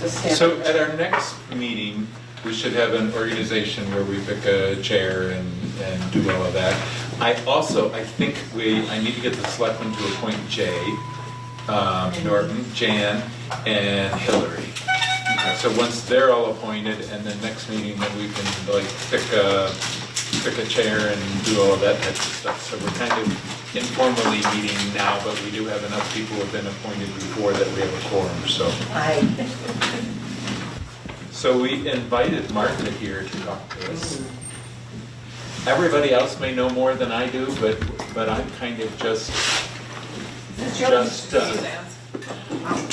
So at our next meeting, we should have an organization where we pick a chair and do all of that. I think I need to get the selectmen to appoint Jay, Norton, Jan, and Hillary. So once they're all appointed, and then next meeting, then we can like pick a chair and do all of that type of stuff. So we're kind of informally meeting now, but we do have enough people who have been appointed before that we have a quorum, so. So we invited Martha here to talk to us. Everybody else may know more than I do, but I'm kind of just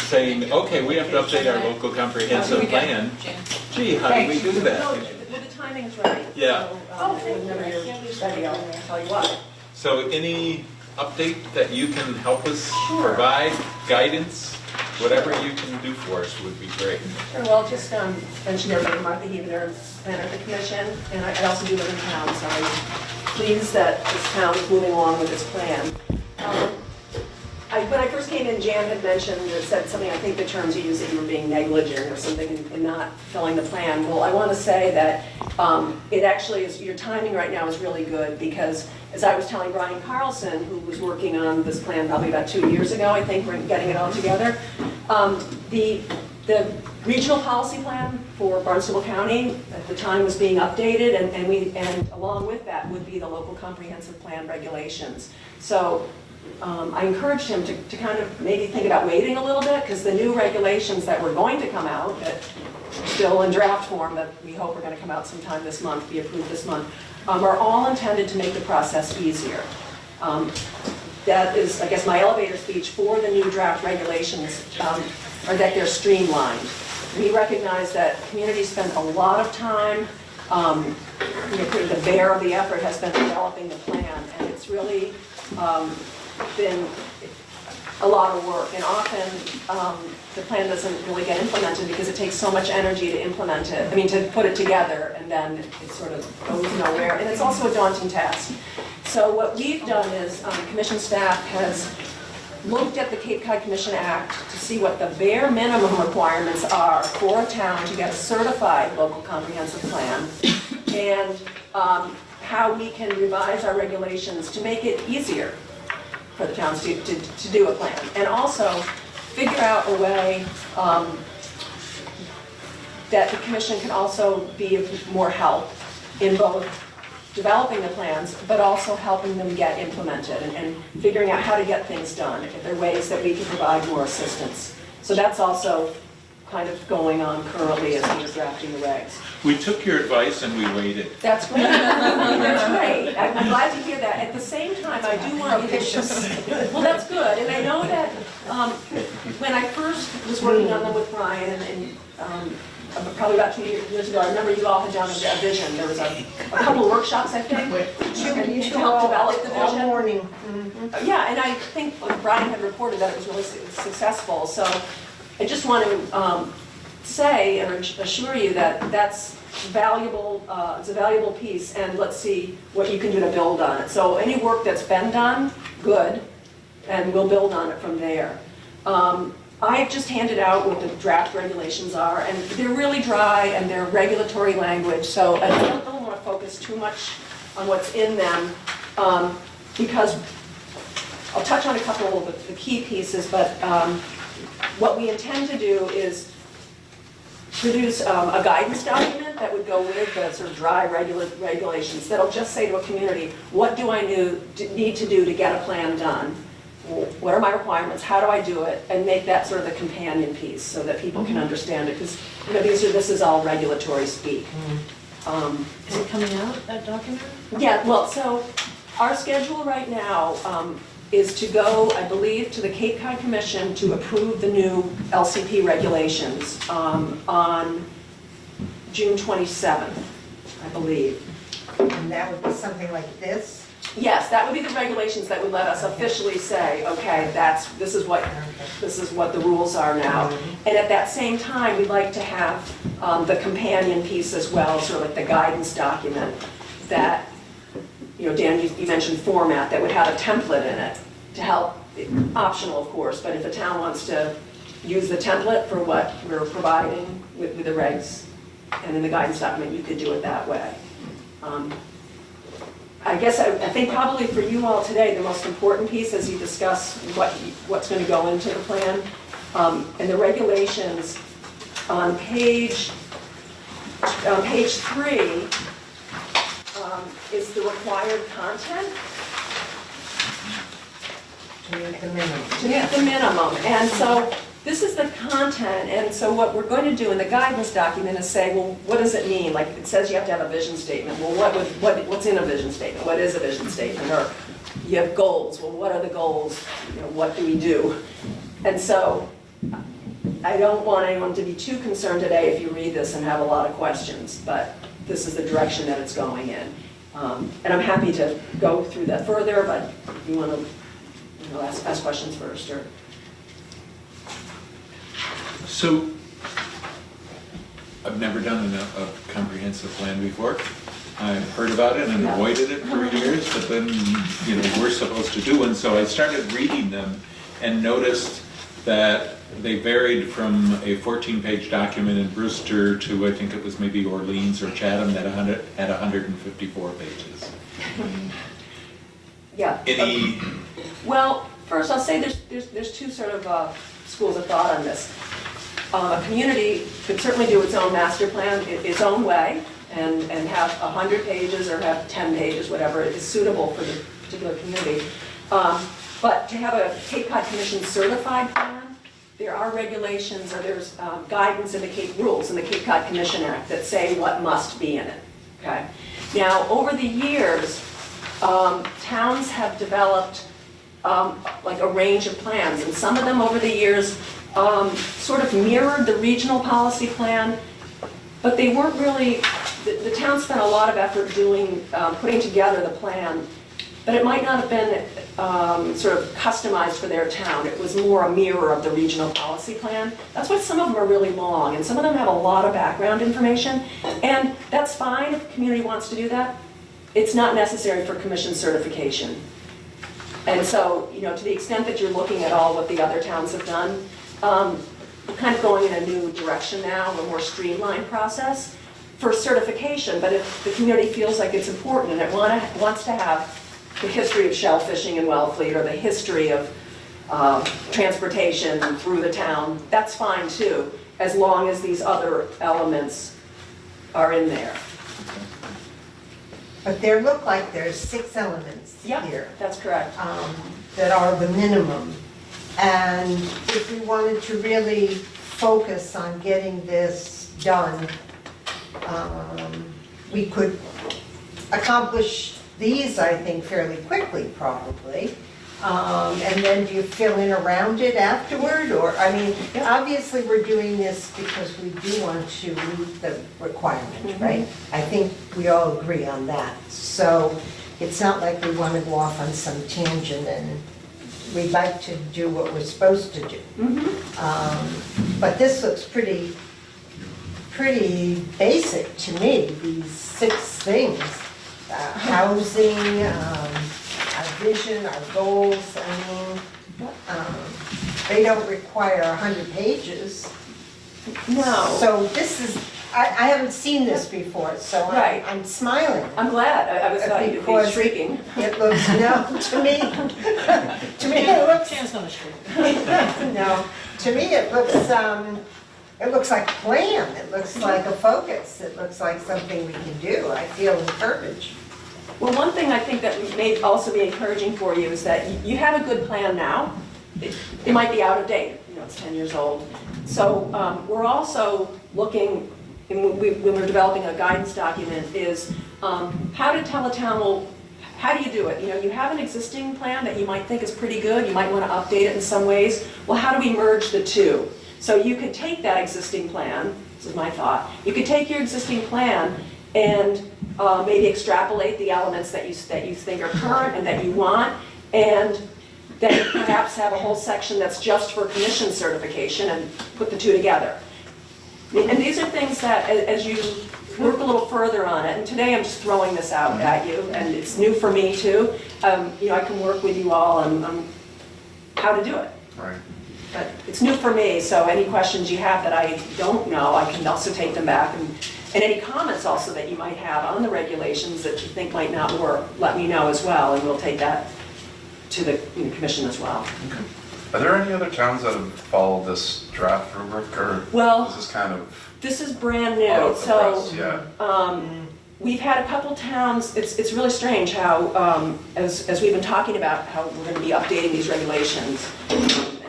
saying, okay, we have to update our local comprehensive plan. Gee, how do we do that? Well, the timing's right. Yeah. Whenever you're ready, I'll tell you what. So any update that you can help us provide, guidance, whatever you can do for us would be great. Sure, well, just mention everybody, Martha Heavener, planner of the commission, and I also do live in town, so I'm pleased that this town is moving along with this plan. When I first came in, Jan had said something, I think the terms you used, that you were being negligent or something in not filling the plan. Well, I want to say that it actually is, your timing right now is really good, because as I was telling Brian Carlson, who was working on this plan probably about 2 years ago, I think, we're getting it all together, the regional policy plan for Barnstable County at the time was being updated, and along with that would be the local comprehensive plan regulations. So I encouraged him to kind of maybe think about waiting a little bit, because the new regulations that were going to come out, that still in draft form, that we hope are going to come out sometime this month, be approved this month, are all intended to make the process easier. That is, I guess, my elevator speech for the new draft regulations, are that they're streamlined. We recognize that communities spend a lot of time, the bear of the effort has been developing the plan, and it's really been a lot of work, and often the plan doesn't really get implemented because it takes so much energy to implement it, to put it together, and then it sort of goes nowhere, and it's also a daunting task. So what we've done is, commission staff has looked at the Cape Cod Commission Act to see what the bare minimum requirements are for a town to get a certified local comprehensive plan, and how we can revise our regulations to make it easier for the towns to do a plan, and also figure out a way that the commission can also be of more help in both developing the plans, but also helping them get implemented and figuring out how to get things done. If there are ways that we can provide more assistance. So that's also kind of going on currently as we're drafting the regs. We took your advice and we waited. That's great. That's great. I'm glad to hear that. At the same time, I do want you to well, that's good. And I know that when I first was working on them with Brian, and probably about 2 years ago, I remember you all had done a vision. There was a couple of workshops, I think, to help develop the vision. All morning. Yeah, and I think Brian had reported that it was really successful. So I just want to say or assure you that that's valuable. It's a valuable piece, and let's see what you can do to build on it. So any work that's been done, good, and we'll build on it from there. I've just handed out what the draft regulations are, and they're really dry and they're regulatory language, so I don't want to focus too much on what's in them, because I'll touch on a couple of the key pieces, but what we intend to do is produce a guidance document that would go with the sort of dry regulations that'll just say to a community, what do I need to do to get a plan done? What are my requirements? How do I do it? And make that sort of the companion piece so that people can understand it, because this is all regulatory speak. Is it coming out, that document? Yeah, well, so our schedule right now is to go, I believe, to the Cape Cod Commission to approve the new LCP regulations on June 27th, I believe. And that would be something like this? Yes, that would be the regulations that would let us officially say, okay, this is what the rules are now. And at that same time, we'd like to have the companion piece as well, sort of like the guidance document that, Dan, you mentioned format, that would have a template in it to help, optional of course, but if a town wants to use the template for what we're providing with the regs, and in the guidance document, you could do it that way. I guess I think probably for you all today, the most important piece as you discuss what's going to go into the plan, and the regulations on page 3 is the required content To meet the minimum. to meet the minimum. And so this is the content, and so what we're going to do in the guidance document is say, well, what does it mean? Like, it says you have to have a vision statement. Well, what's in a vision statement? What is a vision statement? Or you have goals. Well, what are the goals? You know, what do we do? And so I don't want anyone to be too concerned today if you read this and have a lot of questions, but this is the direction that it's going in. And I'm happy to go through that further, but if you want to ask questions first, or... So, I've never done a comprehensive plan before. I've heard about it and Yeah. avoided it for years, but then, we're supposed to do one, so I started reading them and noticed that they varied from a 14-page document in Brewster to, I think it was maybe Orleans or Chatham, that had 154 pages. Yeah. Any, Well, first I'll say there's two sort of schools of thought on this. A community could certainly do its own master plan its own way and have 100 pages or have 10 pages, whatever is suitable for the particular community. But to have a Cape Cod Commission certified plan, there are regulations or there's guidance in the rules in the Cape Cod Commission Act that say what must be in it. Okay. Now, over the years, towns have developed like a range of plans, and some of them over the years sort of mirrored the regional policy plan, but they weren't really, the town spent a lot of effort putting together the plan, but it might not have been sort of customized for their town. It was more a mirror of the regional policy plan. That's why some of them are really long, and some of them have a lot of background information, and that's fine if the community wants to do that. It's not necessary for commission certification. And so, to the extent that you're looking at all what the other towns have done, we're kind of going in a new direction now, a more streamlined process for certification. But if the community feels like it's important and it wants to have the history of shell fishing in Wellfleet or the history of transportation through the town, that's fine too, as long as these other elements are in there. But there look like there's 6 elements Yeah, here that's correct. that are the minimum. And if we wanted to really focus on getting this done, we could accomplish these, I think, fairly quickly, probably. And then do you fill in around it afterward? Or, I mean, obviously we're doing this because we do want to meet the requirement, right? I think we all agree on that. So it's not like we want to go off on some tangent and we'd like to do what we're supposed to do. But this looks pretty basic to me, these 6 things. Housing, our vision, our goals, I mean, they don't require 100 pages. No. So this is, I haven't seen this before, so Right. I'm smiling. I'm glad. I was thought you'd be Because shrieking. It looks, no, to me it looks, Chan's gonna shriek. no, to me it looks like a plan, it looks like a focus, it looks like something we can do. I feel encouraged. Well, one thing I think that may also be encouraging for you is that you have a good plan now. It might be out of date, it's 10 years old. So we're also looking, when we're developing a guidance document, is how to tell a town, well, how do you do it? You have an existing plan that you might think is pretty good, you might want to update it in some ways. Well, how do we merge the two? So you could take that existing plan, this is my thought, you could take your existing plan and maybe extrapolate the elements that you think are current and that you want, and then perhaps have a whole section that's just for commission certification and put the two together. And these are things that, as you work a little further on it, and today I'm just throwing this out at you, and it's new for me too, I can work with you all on how to do it. right. but it's new for me, so any questions you have that I don't know, I can also take them back. And any comments also that you might have on the regulations that you think might not work, let me know as well, and we'll take that to the commission as well. Are there any other towns that have followed this draft rubric, or Well, is this kind of this is brand out new, of the so press? Yeah. we've had a couple towns, it's really strange how, as we've been talking about how we're going to be updating these regulations, and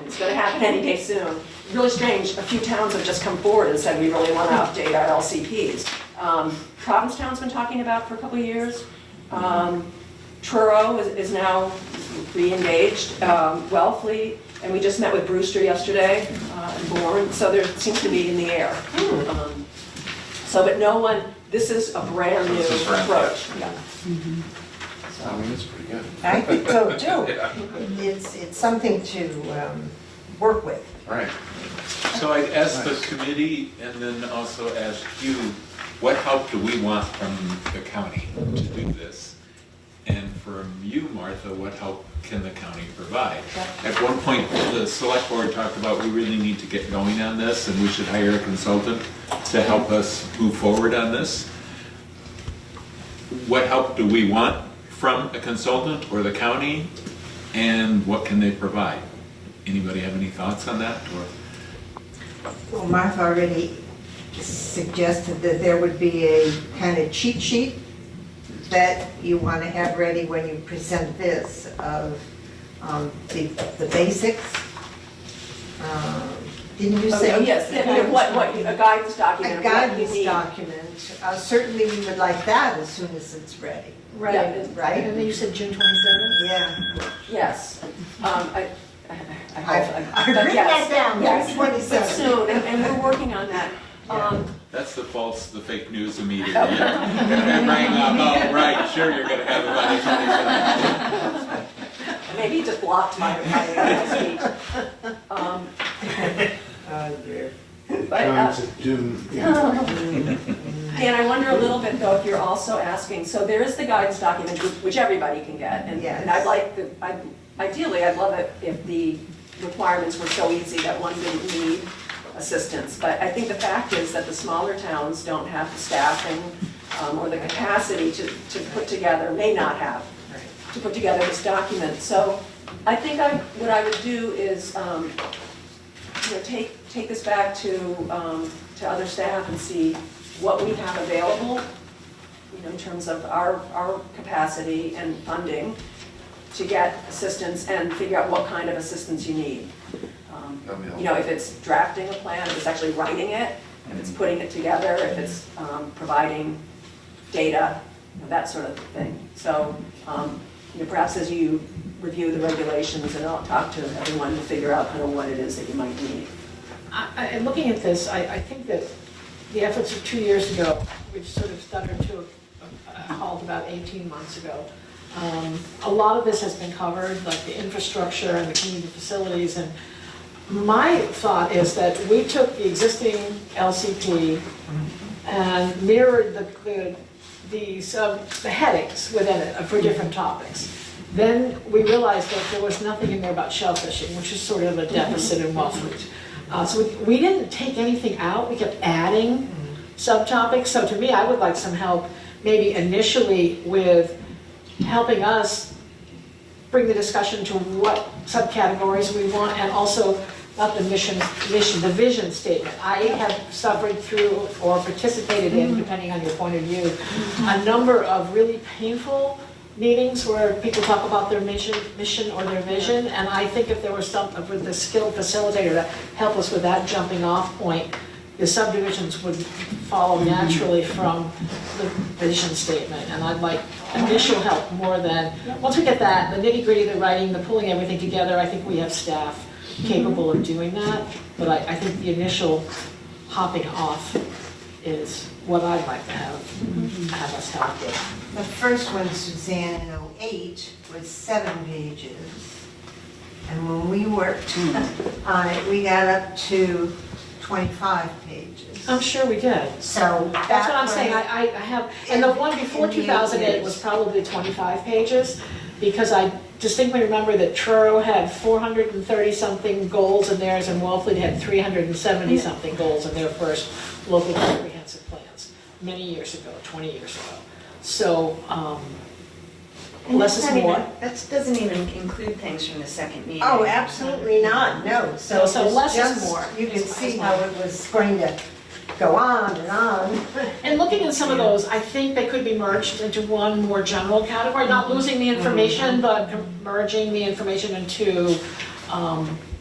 it's going to happen any day soon. Really strange, a few towns have just come forward and said, we really want to update our LCPs. Provincetown's been talking about for a couple of years. Truro is now re-engaged, Wellfleet, and we just met with Brewster yesterday, and Bourne, so there seems to be in the air. So, but no one, this is a brand new This is brand new. approach. Yeah. I mean, it's pretty good. I think so too. Yeah. It's something to work with. Right. So I'd ask the committee and then also ask you, what help do we want from the county to do this? And from you, Martha, what help can the county provide? At one point, the select board talked about we really need to get going on this and we should hire a consultant to help us move forward on this. What help do we want from a consultant or the county? And what can they provide? Anybody have any thoughts on that? Or Well, Martha already suggested that there would be a kind of cheat sheet that you want to have ready when you present this of the basics. Didn't you say? Oh, yes, what, a guidance document A of what you guidance need. document. Certainly we would like that as soon as it's ready, Yeah, right? And then you said June 27th? Yeah. Yes. I hope, I've but written yes, that down, yes, June but 27th. soon, and we're working on that. that's the fake news immediately. It rang up, oh, right, sure, you're gonna have it by the 27th. Maybe he just blocked my speech. Oh, dear. But, Dan, I wonder a little bit though, if you're also asking, so there is the guidance document, which everybody can get, and Yes. I'd like, ideally, I'd love it if the requirements were so easy that one didn't need assistance. But I think the fact is that the smaller towns don't have the staffing or the capacity to put together, may not have, to put together this document. So I think what I would do is, take this back to other staff and see what we have available, in terms of our capacity and funding to get assistance and figure out what kind of assistance you need. That'd be helpful. If it's drafting a plan, if it's actually writing it, if it's putting it together, if it's providing data, that sort of thing. So perhaps as you review the regulations, and I'll talk to everyone to figure out kind of what it is that you might need. And looking at this, I think that the efforts of 2 years ago, which sort of stuttered to a halt about 18 months ago, a lot of this has been covered, like the infrastructure and the community facilities. And my thought is that we took the existing LCP and mirrored the headings within it for different topics. Then we realized that there was nothing in there about shellfishing, which is sort of a deficit in Wellfleet. So we didn't take anything out, we kept adding subtopics. So to me, I would like some help, maybe initially with helping us bring the discussion to what subcategories we want, and also about the mission, the vision statement. I have suffered through or participated in, depending on your point of view, a number of really painful meetings where people talk about their mission or their vision, and I think if there was some, with the skilled facilitator to help us with that jumping off point, the subdivisions would follow naturally from the vision statement. And I'd like initial help more than, once we get that, the nitty gritty, the writing, the pulling everything together, I think we have staff capable of doing that. But I think the initial hopping off is what I'd like to have us help with. The first one, Suzanne, in '08, was 7 pages. And when we worked on it, we got up to 25 pages. I'm sure we did. So That's what I'm saying, I have, and the one before in the 2008 years. was probably 25 pages, because I distinctly remember that Truro had 430-something goals in theirs, and Wellfleet had 370-something goals in their first local comprehensive plans, many years ago, 20 years ago. So, And less that's is not even- more. That doesn't even include things from the second meeting. Oh, absolutely not, no. So So it was less is just- more. You could see how it was going to go on and on. And looking at some of those, I think they could be merged into one more general category, not losing the information, but merging the information into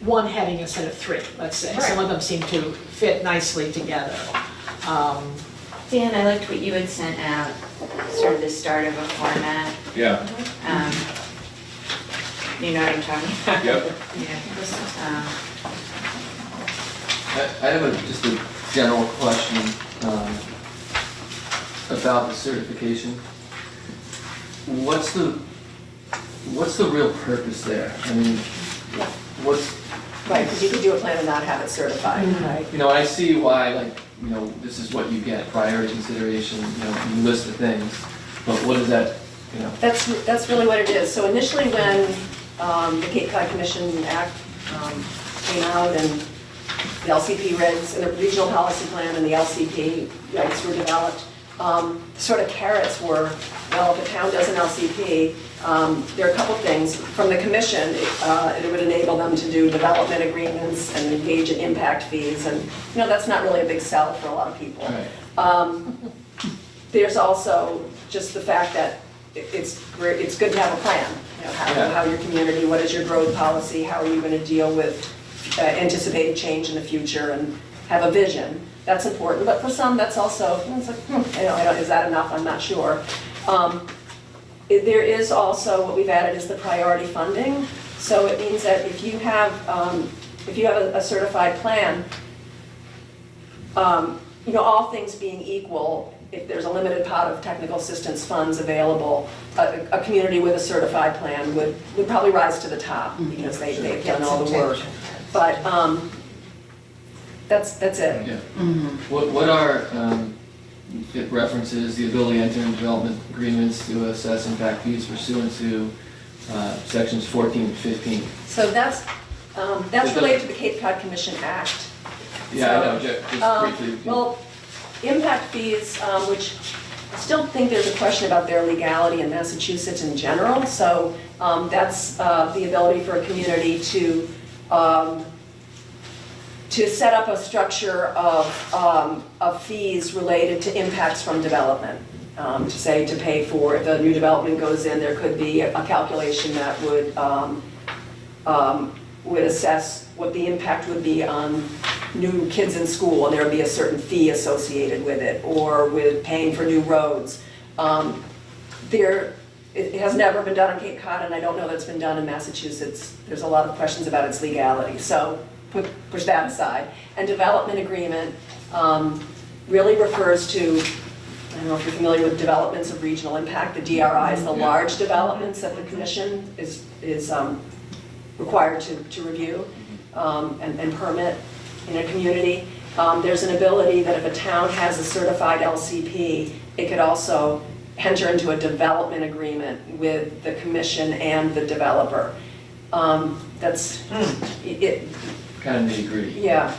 one heading instead of three, let's say. Some of them seem to fit nicely together. Dan, I liked what you had sent out, sort of the start of a format. Yeah, Um, You know what I'm talking about? yep. Yeah. I have just a general question about the certification. What's the real purpose there? I mean, what's, Right, because you could do a plan and not have it certified, right? you know, I see why, like, you know, this is what you get, priority consideration, you know, you list the things, but what is that, you know? That's really what it is. So initially when the Cape Cod Commission Act came out and the LCP regs, and the regional policy plan and the LCP regs were developed, sort of carrots were, well, if a town does an LCP, there are a couple things. From the commission, it would enable them to do development agreements and engage in impact fees, and, you know, that's not really a big sell for a lot of people. Right. There's also just the fact that it's good to have a plan. You know, how your community, what is your growth policy, how are you going to deal with anticipated change in the future, and have a vision. That's important, but for some, that's also, it's like, is that enough? I'm not sure. There is also, what we've added is the priority funding. So it means that if you have a certified plan, all things being equal, if there's a limited pot of technical assistance funds available, a community with a certified plan would probably rise to the top because they've done all the work. But that's it. Yeah. What are, it references the ability to enter into development agreements to assess impact fees pursuant to sections 14 and 15? So that's related to the Cape Cod Commission Act. Yeah, I know, just briefly. Well, impact fees, which I still think there's a question about their legality in Massachusetts in general. So that's the ability for a community to set up a structure of fees related to impacts from development. To pay for, if a new development goes in, there could be a calculation that would assess what the impact would be on new kids in school, and there would be a certain fee associated with it, or with paying for new roads. It has never been done in Cape Cod, and I don't know that it's been done in Massachusetts. There's a lot of questions about its legality, so push that aside. And development agreement really refers to, I don't know if you're familiar with developments of regional impact, the DRIs, the large developments that the commission is required to review and permit in a community. There's an ability that if a town has a certified LCP, it could also enter into a development agreement with the commission and the developer. That's it. Kind of nitty gritty. Yeah.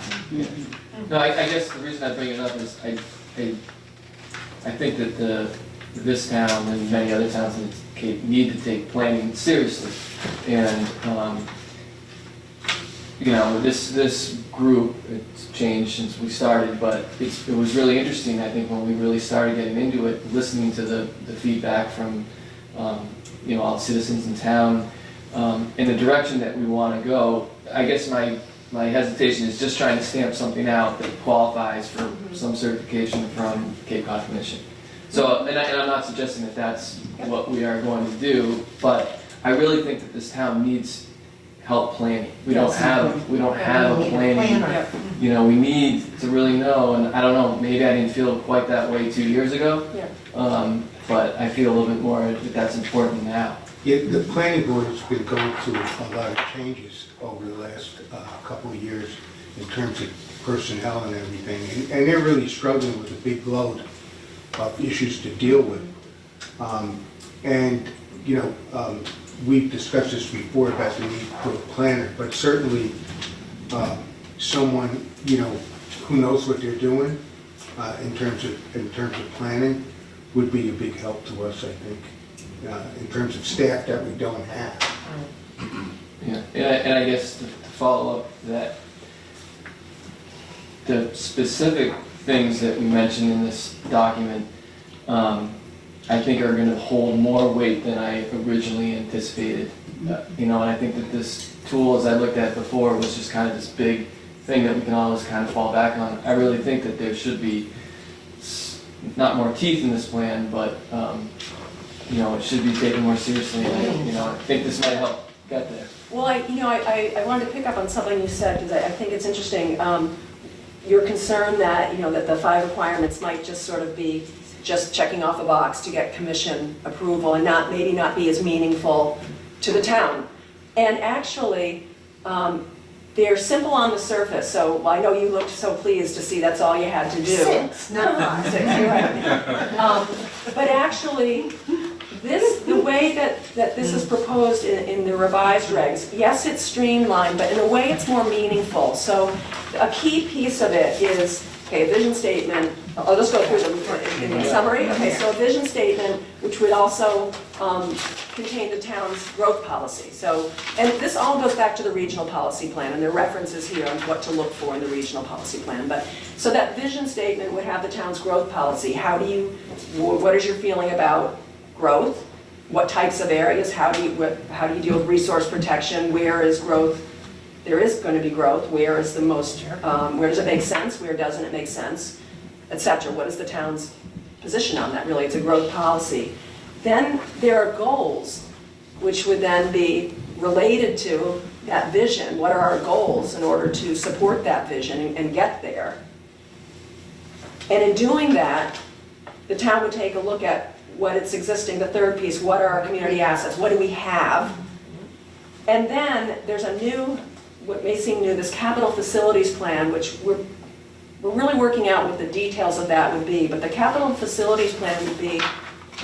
No, I guess the reason I bring it up is I think that this town and many other towns in the Cape need to take planning seriously. And, this group, it's changed since we started, but it was really interesting, I think, when we really started getting into it, listening to the feedback from, all the citizens in town, in the direction that we want to go. I guess my hesitation is just trying to stamp something out that qualifies for some certification from Cape Cod Commission. So, and I'm not suggesting that that's what we are going to do, but I really think that this town needs help planning. We don't have a planning. We need to really know, and I don't know, maybe I didn't feel quite that way 2 years ago. Yeah. But I feel a little bit more that that's important now. Yeah, the planning board has been going through a lot of changes over the last couple of years in terms of personnel and everything, and they're really struggling with a big load of issues to deal with. we've discussed this before about the need for a planner, but certainly someone, you know, who knows what they're doing in terms of planning would be a big help to us, I think, in terms of staff that we don't have. Yeah, and I guess to follow up that, the specific things that we mentioned in this document, I think are gonna hold more weight than I originally anticipated. You know, and I think that this tool, as I looked at before, was just kind of this big thing that we can always kind of fall back on. I really think that there should be not more teeth in this plan, but, you know, it should be taken more seriously. And, you know, I think this might help get there. Well, I wanted to pick up on something you said, because I think it's interesting. Your concern that, you know, that the 5 requirements might just sort of be just checking off a box to get commission approval and maybe not be as meaningful to the town. And actually, they're simple on the surface, so I know you looked so pleased to see that's all you had to do. 6, not 5. 6, you're right. But actually, the way that this is proposed in the revised regs, yes, it's streamlined, but in a way it's more meaningful. So a key piece of it is, okay, a vision statement. I'll just go through them in the summary. Okay, so a vision statement, which would also contain the town's growth policy. So, and this all goes back to the regional policy plan, and there are references here on what to look for in the regional policy plan. But so that vision statement would have the town's growth policy. What is your feeling about growth? What types of areas? How do you deal with resource protection? Where is growth? There is going to be growth. Where is the most? Where does it make sense? Where doesn't it make sense? Etc. What is the town's position on that? Really, it's a growth policy. Then there are goals, which would then be related to that vision. What are our goals in order to support that vision and get there? And in doing that, the town would take a look at what it's existing, the third piece, what are our community assets, what do we have? And then there's a new, what may seem new, this capital facilities plan, which we're really working out what the details of that would be, but the capital facilities plan would be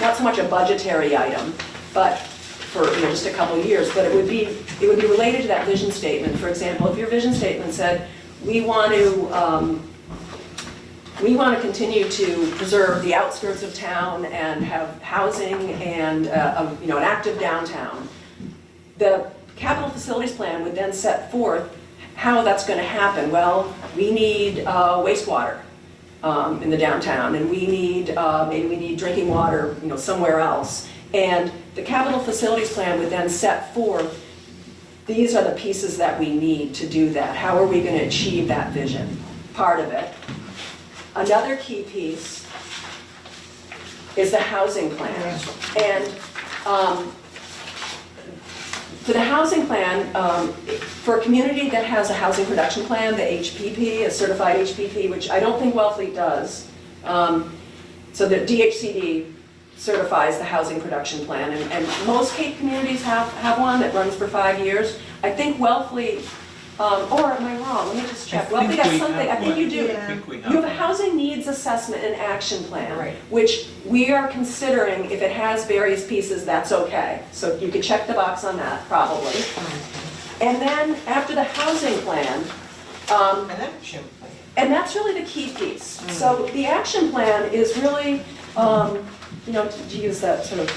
not so much a budgetary item, but for just a couple of years, but it would be related to that vision statement. For example, if your vision statement said, we want to continue to preserve the outskirts of town and have housing and an active downtown. The capital facilities plan would then set forth how that's going to happen. Well, we need wastewater in the downtown, and we need maybe we need drinking water, somewhere else. And the capital facilities plan would then set forth, these are the pieces that we need to do that. How are we going to achieve that vision? Part of it. Another key piece is the housing plan. And for the housing plan, for a community that has a housing production plan, the HPP, a certified HPP, which I don't think Wellfleet does, so the DHCD certifies the housing production plan, and most Cape communities have one that runs for 5 years. I think Wellfleet, or am I wrong? Let me just check. Wellfleet has something, I think you do. I think we You have a housing needs assessment and action plan, Right. which we are considering, if it has various pieces, that's okay. So you could check the box on that, probably. And then after the housing plan, and that's really the key piece. So the action plan is really, to use that sort of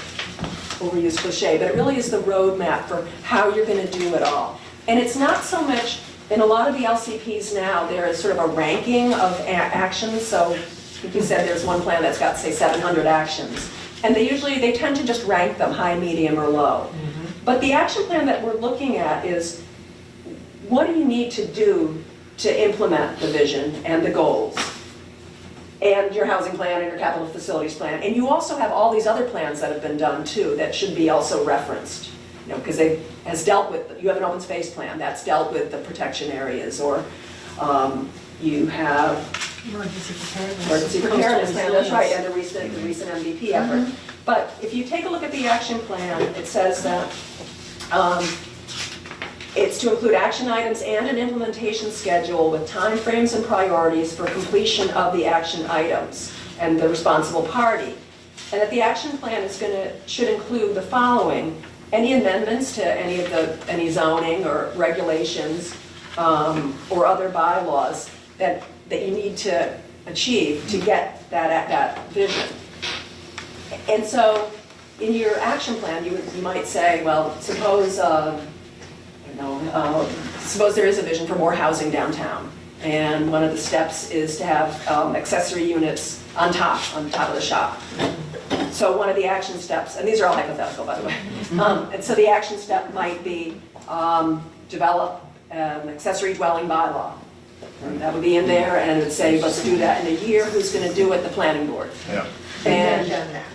overused cliche, but it really is the roadmap for how you're going to do it all. And it's not so much, in a lot of the LCPs now, there is sort of a ranking of actions. So like you said, there's one plan that's got, say, 700 actions. And they tend to just rank them high, medium, or low. But the action plan that we're looking at is, what do you need to do to implement the vision and the goals? And your housing plan and your capital facilities plan. And you also have all these other plans that have been done too that should be also referenced. Because you have an open space plan that's dealt with the protection areas, or you have emergency preparedness plan, that's right, and the recent MVP effort. But if you take a look at the action plan, it says that it's to include action items and an implementation schedule with timeframes and priorities for completion of the action items and the responsible party. And that the action plan should include the following: any amendments to any zoning or regulations or other bylaws that you need to achieve to get that vision. And so in your action plan, you might say, well, suppose suppose there is a vision for more housing downtown. And one of the steps is to have accessory units on top of the shop. So one of the action steps, and these are all hypothetical, by the way. And so the action step might be develop an accessory dwelling bylaw. And that would be in there, and it would say, let's do that in a year. Who's going to do it? The planning board. Yeah. And Done that.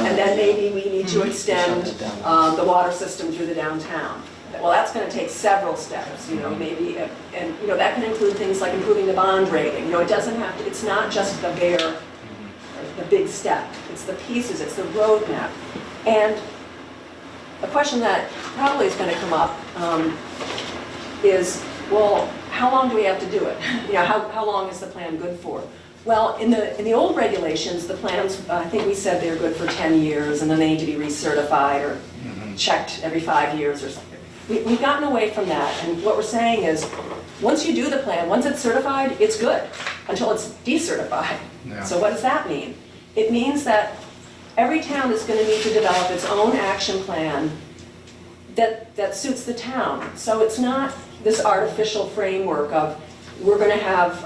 and then maybe we need to extend the water system through the downtown. Well, that's going to take several steps, maybe, and that can include things like improving the bond rating. It doesn't have to, it's not just the big step. It's the pieces, it's the roadmap. And a question that probably is going to come up is, well, how long do we have to do it? How long is the plan good for? Well, in the old regulations, the plans, I think we said they're good for 10 years, and then they need to be recertified or checked every 5 years or something. We've gotten away from that, and what we're saying is, once you do the plan, once it's certified, it's good, until it's decertified. Yeah. So what does that mean? It means that every town is going to need to develop its own action plan that suits the town. So it's not this artificial framework of, we're going to have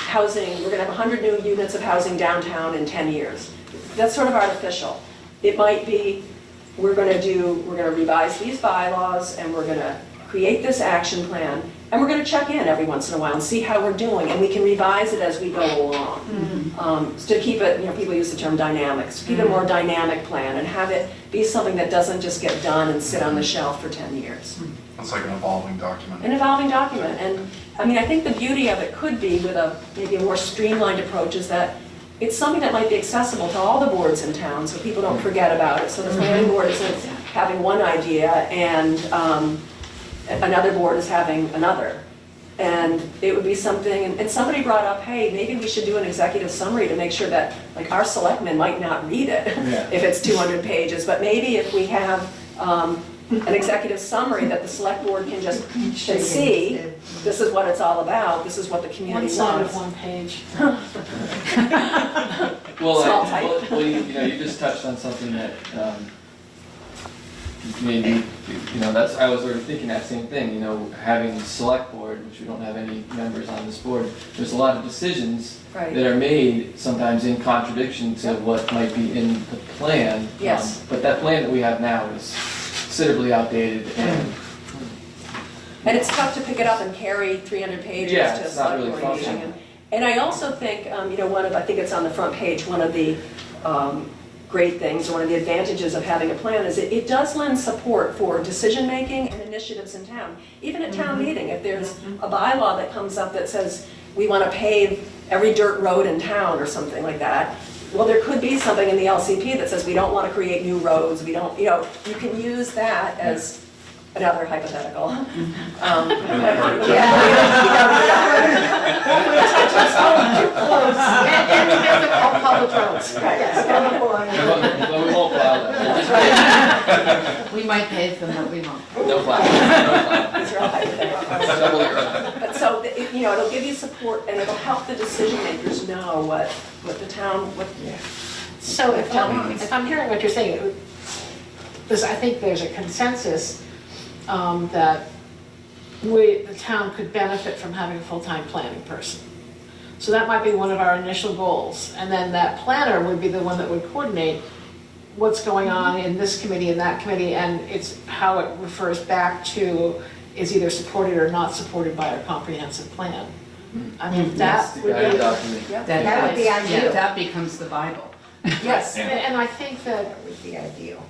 housing, we're going to have 100 new units of housing downtown in 10 years. That's sort of artificial. It might be, we're going to revise these bylaws, and we're going to create this action plan, and we're going to check in every once in a while and see how we're doing, and we can revise it as we go along. So to keep it, people use the term dynamics, to keep it a more dynamic plan and have it be something that doesn't just get done and sit on the shelf for 10 years. It's like an evolving document. An evolving document, and I think the beauty of it could be with maybe a more streamlined approach is that it's something that might be accessible to all the boards in town, so people don't forget about it. So the planning board isn't having one idea and another board is having another. And it would be something, and somebody brought up, hey, maybe we should do an executive summary to make sure that, like, our selectmen might not read it if it's 200 pages, but maybe if we have an executive summary that the select board can just see, this is what it's all about, this is what the community One side wants. of one page. Well, Small type. you just touched on something that maybe, I was already thinking that same thing, having the select board, which we don't have any members on this board, there's a lot of decisions Right. that are made sometimes in contradiction to what might be in the plan. Yes. But that plan that we have now is considerably outdated and And it's tough to pick it up and carry 300 pages Yeah, to a it's not select really board meeting. functional. And I also think, I think it's on the front page, one of the great things, or one of the advantages of having a plan is it does lend support for decision-making and initiatives in town. Even at town meeting, if there's a bylaw that comes up that says, we want to pave every dirt road in town or something like that, well, there could be something in the LCP that says we don't want to create new roads, we don't, you can use that as another hypothetical. All public roads. but we won't plow that. We might pave them, but we won't. No plowing. These are all hypotheticals. Double your own. But so, it'll give you support, and it'll help the decision makers know what the town, So if I'm hearing what you're saying, I think there's a consensus that the town could benefit from having a full-time planning person. So that might be one of our initial goals. And then that planner would be the one that would coordinate what's going on in this committee and that committee, and it's how it refers back to is either supported or not supported by our comprehensive plan. I mean, that would Guided be, document. That would be ideal. That becomes the Bible. yes. and I think that That would be ideal.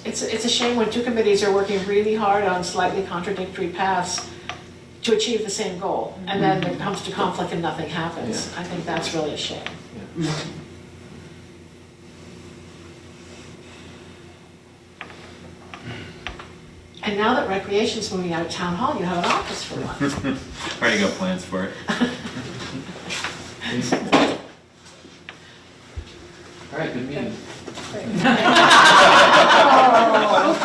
it's a shame when two committees are working really hard on slightly contradictory paths to achieve the same goal, and then it comes to conflict and nothing happens. I think that's really a shame. And now that recreation's moving out of town hall, you have an office for one. Already got plans for it. All right, good meeting. Oh,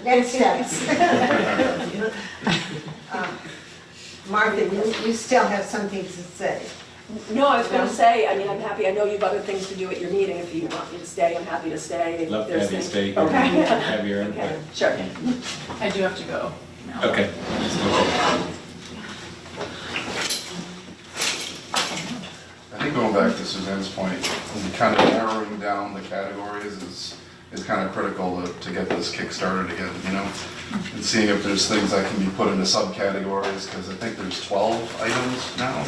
Next steps. Martha, you still have something to say. No, I was gonna say, I mean, I'm happy, I know you've other things to do at your meeting. If you want me to stay, I'm happy to stay. If Love to there's have you things- stay here, Okay. have your input. Okay, sure. I do have to go now. Okay. I think going back to Suzanne's point, kind of narrowing down the categories is kind of critical to get this kick-started again, you know? And seeing if there's things that can be put into subcategories, because I think there's 12 items now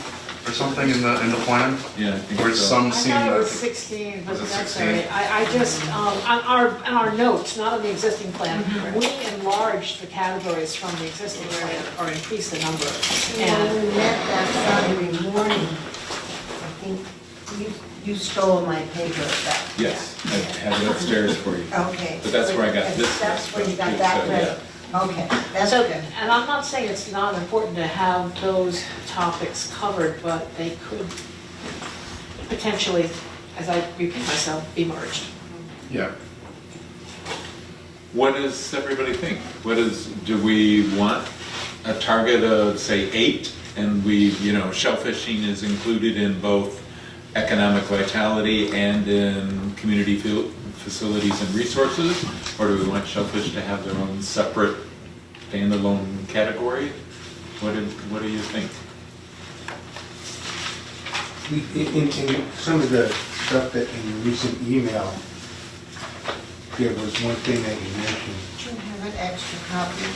or something in the plan. Yeah, I think Where so. some I seem thought it that. was 16, but Was it that's 16? all right. I just, on our notes, not on the existing plan, we enlarged the categories from the existing plan, or increased the number. When we met that Saturday morning, I think you stole my paper back. Yes, I have it upstairs for you. Okay. But that's where I got this That's stuff, where you got too, that, so, right? Okay, that's So, good. and I'm not saying it's not important to have those topics covered, but they could potentially, as I repeat myself, be merged. Yeah. What does everybody think? Do we want a target of, say, 8? And shellfishing is included in both economic vitality and in community facilities and resources? Or do we want shellfish to have their own separate, standalone category? What do you think? In some of the stuff that in your recent email, there was one thing that you mentioned. Do you have an extra copy?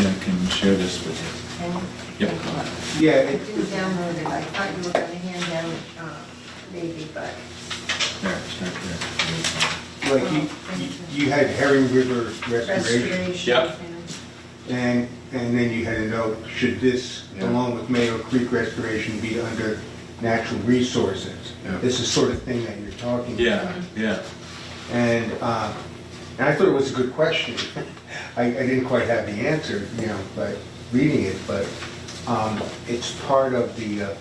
Yeah, I can share this with you. And Yep. Yeah, I didn't download it. I thought you were going to hand down maybe, but. There, it's right there. like you had Herring River Restoration, Restoration. Yep. and then you had a note, should this, Yeah. along with Mayo Creek Restoration, be under natural resources? Yeah. This is sort of thing that you're talking about. Yeah. And I thought it was a good question. I didn't quite have the answer, by reading it, but it's part of the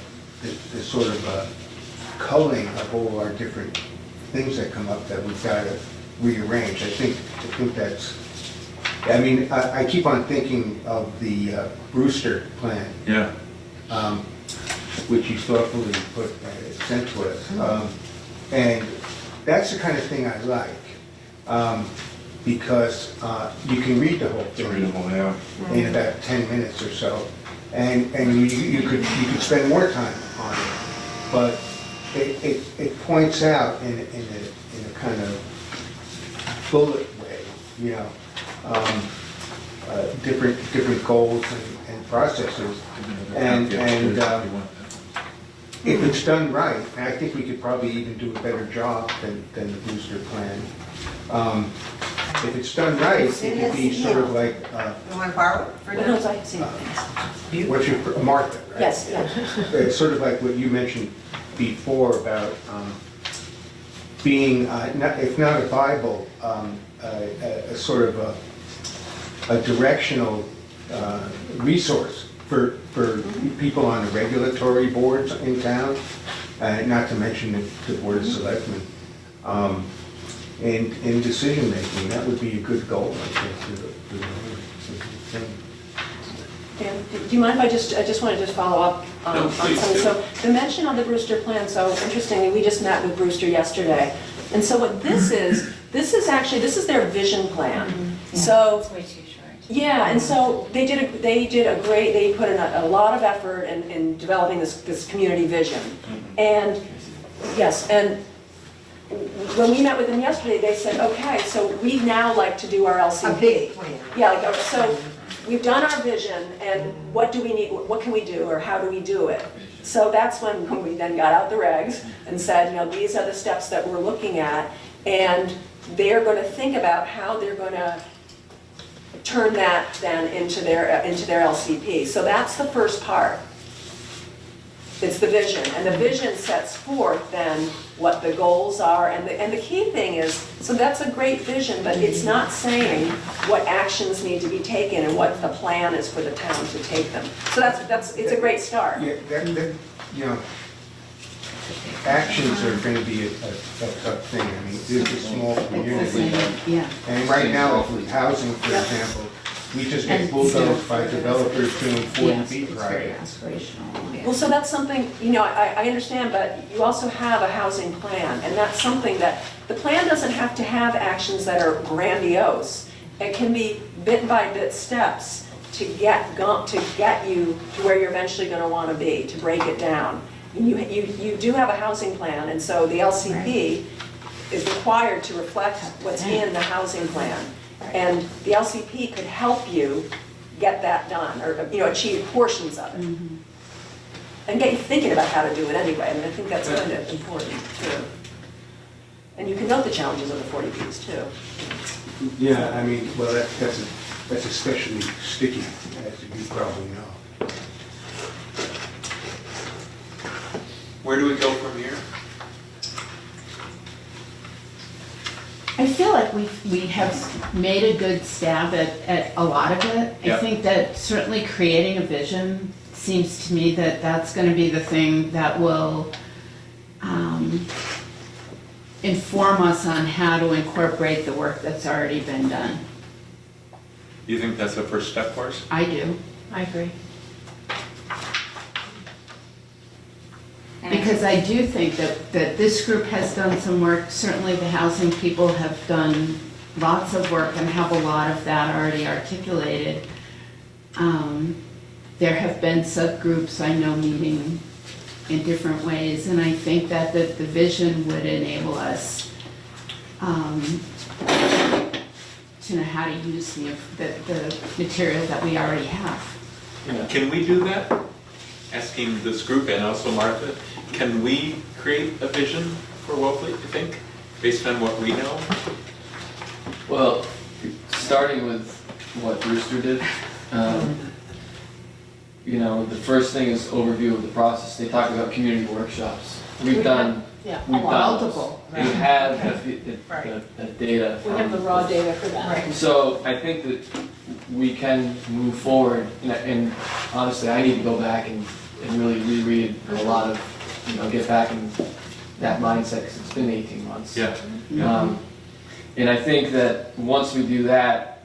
sort of culling of all our different things that come up that we've got to rearrange. I think that's, I keep on thinking of the Brewster plan, Yeah. which you thoughtfully sent to us. And that's the kind of thing I like, because you can read the whole It's thing readable, yeah. in about 10 minutes or so, and you could spend more time on it, but it points out in a kind of bullet way, different goals and processes. And if it's done right, and I think we could probably even do a better job than the Brewster plan. If it's done right, it could be sort of like, You want to borrow it for What now? else I see? Thanks. what's your, Martha, right? Yes, yeah. It's sort of like what you mentioned before about being, if not a Bible, a sort of a directional resource for people on the regulatory boards in town, not to mention the Board of Selectmen. In decision making, that would be a good goal, I think, to Dan, do you mind if I just want to follow up No, on please something? do. So the mention on the Brewster plan, so interestingly, we just met with Brewster yesterday. And so what this is their vision plan. So, It's way too short. yeah, and so they put in a lot of effort in developing this community vision. And, yes, and when we met with them yesterday, they said, okay, so we'd now like to do our LCP. A big plan. Yeah, so we've done our vision, and what do we need, what can we do, or how do we do it? So that's when we then got out the regs and said, these are the steps that we're looking at, and they're going to think about how they're going to turn that then into their LCP. So that's the first part. It's the vision, and the vision sets forth then what the goals are, and the key thing is, so that's a great vision, but it's not saying what actions need to be taken and what the plan is for the town to take them. So it's a great start. Yeah, actions are gonna be a tough thing. I mean, this is a small community. Yeah. And right now, with housing, for example, we just get And bulldozed by developers doing 40 Yes, B it's very projects. aspirational. Well, so that's something, I understand, but you also have a housing plan, and that's something that, the plan doesn't have to have actions that are grandiose. It can be bit by bit steps to get you to where you're eventually gonna wanna be, to break it down. You do have a housing plan, and so the LCP is required to reflect what's in the housing plan. And the LCP could help you get that done, or, achieve portions of it. And get you thinking about how to do it anyway. I mean, I think that's kind of important too. And you can note the challenges of the 40Bs too. Yeah, I mean, well, that's especially sticky, as you probably know. Where do we go from here? I feel like we have made a good stab at a lot of it. I Yep. think that certainly creating a vision seems to me that that's going to be the thing that will inform us on how to incorporate the work that's already been done. You think that's the first step for us? I do. I agree. Because I do think that this group has done some work. Certainly the housing people have done lots of work and have a lot of that already articulated. There have been subgroups I know meeting in different ways, and I think that the vision would enable us to know how to use the material that we already have. Can we do that? Asking this group and also Martha, can we create a vision for Wellfleet, you think, based on what we know? Well, starting with what Brewster did, the first thing is overview of the process. They talk about community workshops. We've done Multiple. We have the data. We have the raw data for that. So I think that we can move forward, and honestly, I need to go back and really reread a lot of, get back in that mindset, because it's been 18 months. Yeah. And I think that once we do that,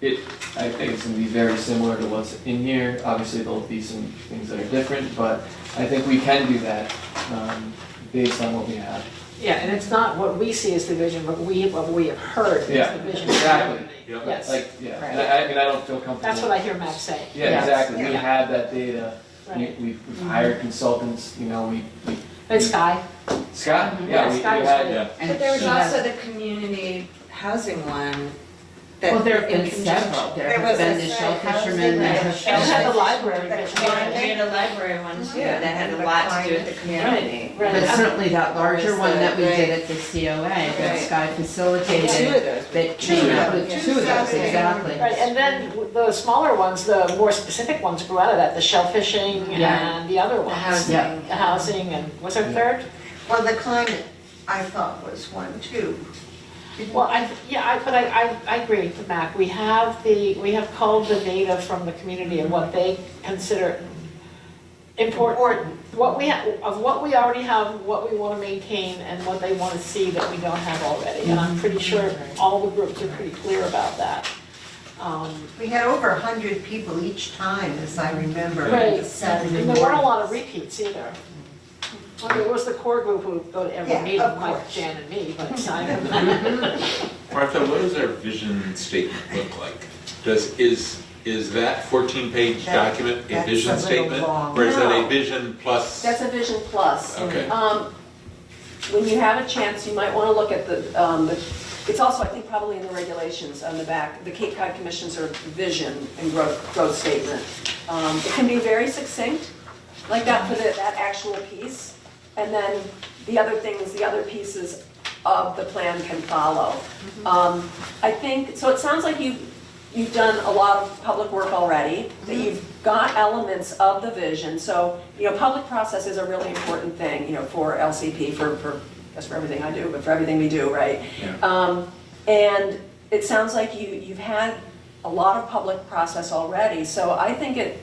I think it's going to be very similar to what's in here. Obviously, there'll be some things that are different, but I think we can do that based on what we have. Yeah, and it's not what we see as the vision, but what we have heard Yeah, is the vision. exactly. Yes, And I don't feel comfortable. that's what I hear Max say. Yeah, Yes. exactly. We Yeah. have that data. Right. We've hired consultants, And Sky, Scott, Yeah, we Scott was had, Yeah. But there was She also has- the community housing one. that Well, there have in been conjunction- several. There There have was been a the set Shell housing Fishermen, there and have a and Shell we had the Fishermen. library vision. Yeah, they had a library one too, that had a lot to do with the community. Right. But certainly that larger Was one that we the- did at the COA, that Right. Sky facilitated, Two of those. that came out with two of those, exactly. Right, and then the smaller ones, the more specific ones grew out of that, the shellfishing Yeah. and the other The ones. housing. Yeah. The housing and, what's our third? Well, the climate, I thought was one too. Well, I agree with Mac. We have culled the data from the community and what they consider important. What we already have, what we want to maintain, and what they want to see that we don't have already. And I'm pretty sure all the groups are pretty clear about that. We had over 100 people each time, as I remember, Right. the Saturday And there weren't a lot of mornings. repeats either. Well, there was the core group who would go to every Yeah, meeting, of like course. Jan and me, but Simon. Martha, what does our vision statement look like? Is that 14-page document a That's vision a little statement? long. Or is that No. a vision plus? That's a vision plus. Okay. When you have a chance, you might want to look at it's also, I think, probably in the regulations on the back, the Cape Cod Commission's sort of vision and growth statement. It can be very succinct, like that for that actual piece, and then the other things, the other pieces of the plan can follow. I think, so it sounds like you've done a lot of public work already, that you've got elements of the vision. So, public process is a really important thing, for LCP, that's for everything I do, but for everything we do, right? Yeah. And it sounds like you've had a lot of public process already, so I think it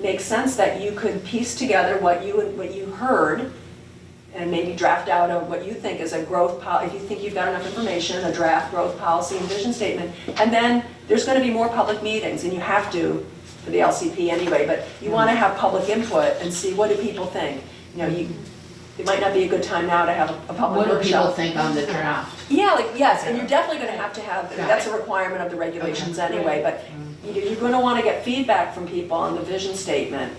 makes sense that you could piece together what you heard and maybe draft out what you think is a if you think you've got enough information, a draft growth policy and vision statement. And then there's gonna be more public meetings, and you have to for the LCP anyway, but you wanna have public input and see what do people think. You know, it might not be a good time now to have a public What do workshop. people think on the draft? Yeah, like, yes, and you're definitely gonna have, that's a requirement of the regulations anyway, but you're gonna wanna get feedback from people on the vision statement,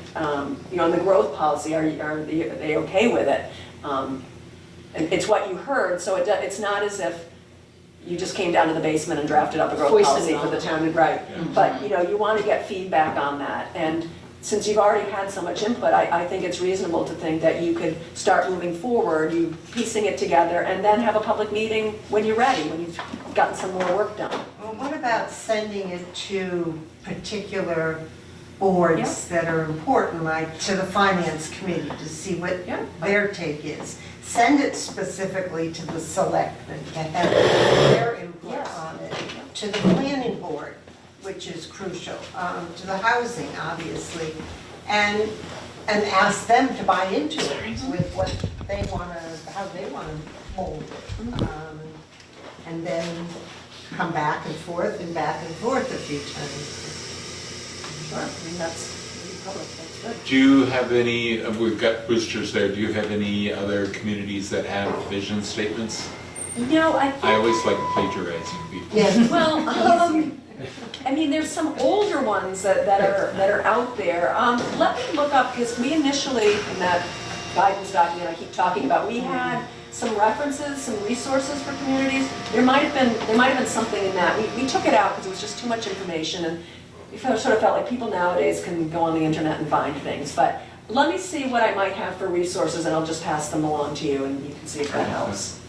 you know, on the growth policy, are they okay with it? And it's what you heard, so it's not as if you just came down to the basement and drafted up a growth Foisted policy it for the on town, right? But, you know, you wanna get feedback on that, and since you've already had so much input, I think it's reasonable to think that you could start moving forward, you piecing it together, and then have a public meeting when you're ready, when you've gotten some more work done. Well, what about sending it to particular boards that are important, like to the finance committee, to see what Yeah. their take is? Send it specifically to the selectmen, to have their input Yes. on it, to the planning board, which is crucial, to the housing, obviously, and ask them to buy into it with what they wanna, how they wanna mold it. And then come back and forth a few times. Sure, I mean, that's public, that's good. Do you have any, we've got boosters there, do you have any other communities that have vision statements? No, I I always like plagiarizing people. Yes. well, I mean, there's some older ones that are out there. Let me look up, because we initially, in that guidance document I keep talking about, we had some references, some resources for communities. There might have been something in that. We took it out because it was just too much information, and we sort of felt like people nowadays can go on the internet and find things. But let me see what I might have for resources, and I'll just pass them along to you, and you can see if that helps.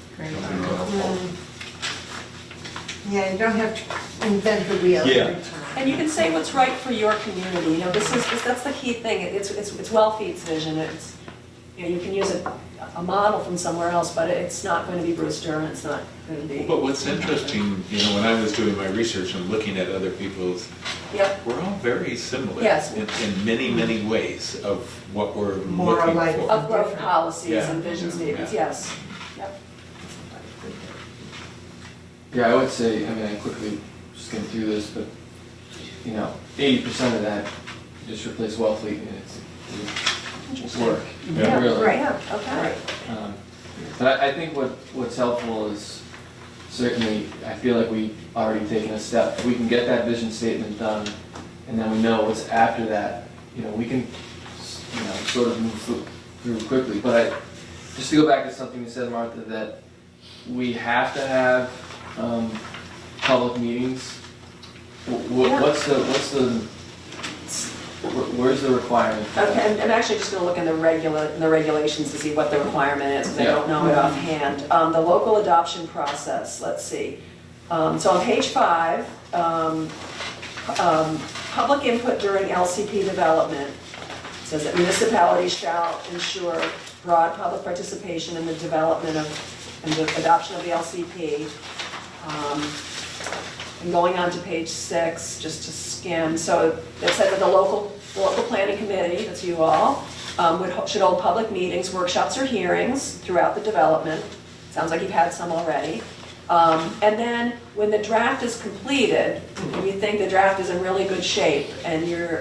Yeah, you don't have to invent the wheel Yeah. every time. And you can say what's right for your community. You know, that's the key thing. It's Wellfeed's vision. It's, you know, you can use a model from somewhere else, but it's not going to be Brewster, and it's not going to be. But what's interesting, you know, when I was doing my research and looking at other people's, Yep. we're all very similar. Yes. In many, many ways of what we're More looking alike. for. Of growth policies Yeah. and vision statements, Yeah. yes. Yep. Yeah, I would say, I mean, I quickly just getting through this, but, you know, 80% of that, just replace Wellfleet and it's work. Yeah. Really. Right, yeah, okay. But I think what's helpful is certainly, I feel like we've already taken a step. If we can get that vision statement done, and then we know what's after that, you know, we can, you know, sort of move through quickly. But just to go back to something you said, Martha, that we have to have public meetings. Where's the requirement for that? Okay, I'm actually just gonna look in the regulations to see what the requirement is, because I don't know it offhand. The local adoption process, let's see. So on page 5, public input during LCP development says that municipalities shall ensure broad public participation in the development of, and the adoption of the LCP. And going on to page 6, just to skim, so it said that the local planning committee, that's you all, should hold public meetings, workshops, or hearings throughout the development. Sounds like you've had some already. And then when the draft is completed, and you think the draft is in really good shape, and you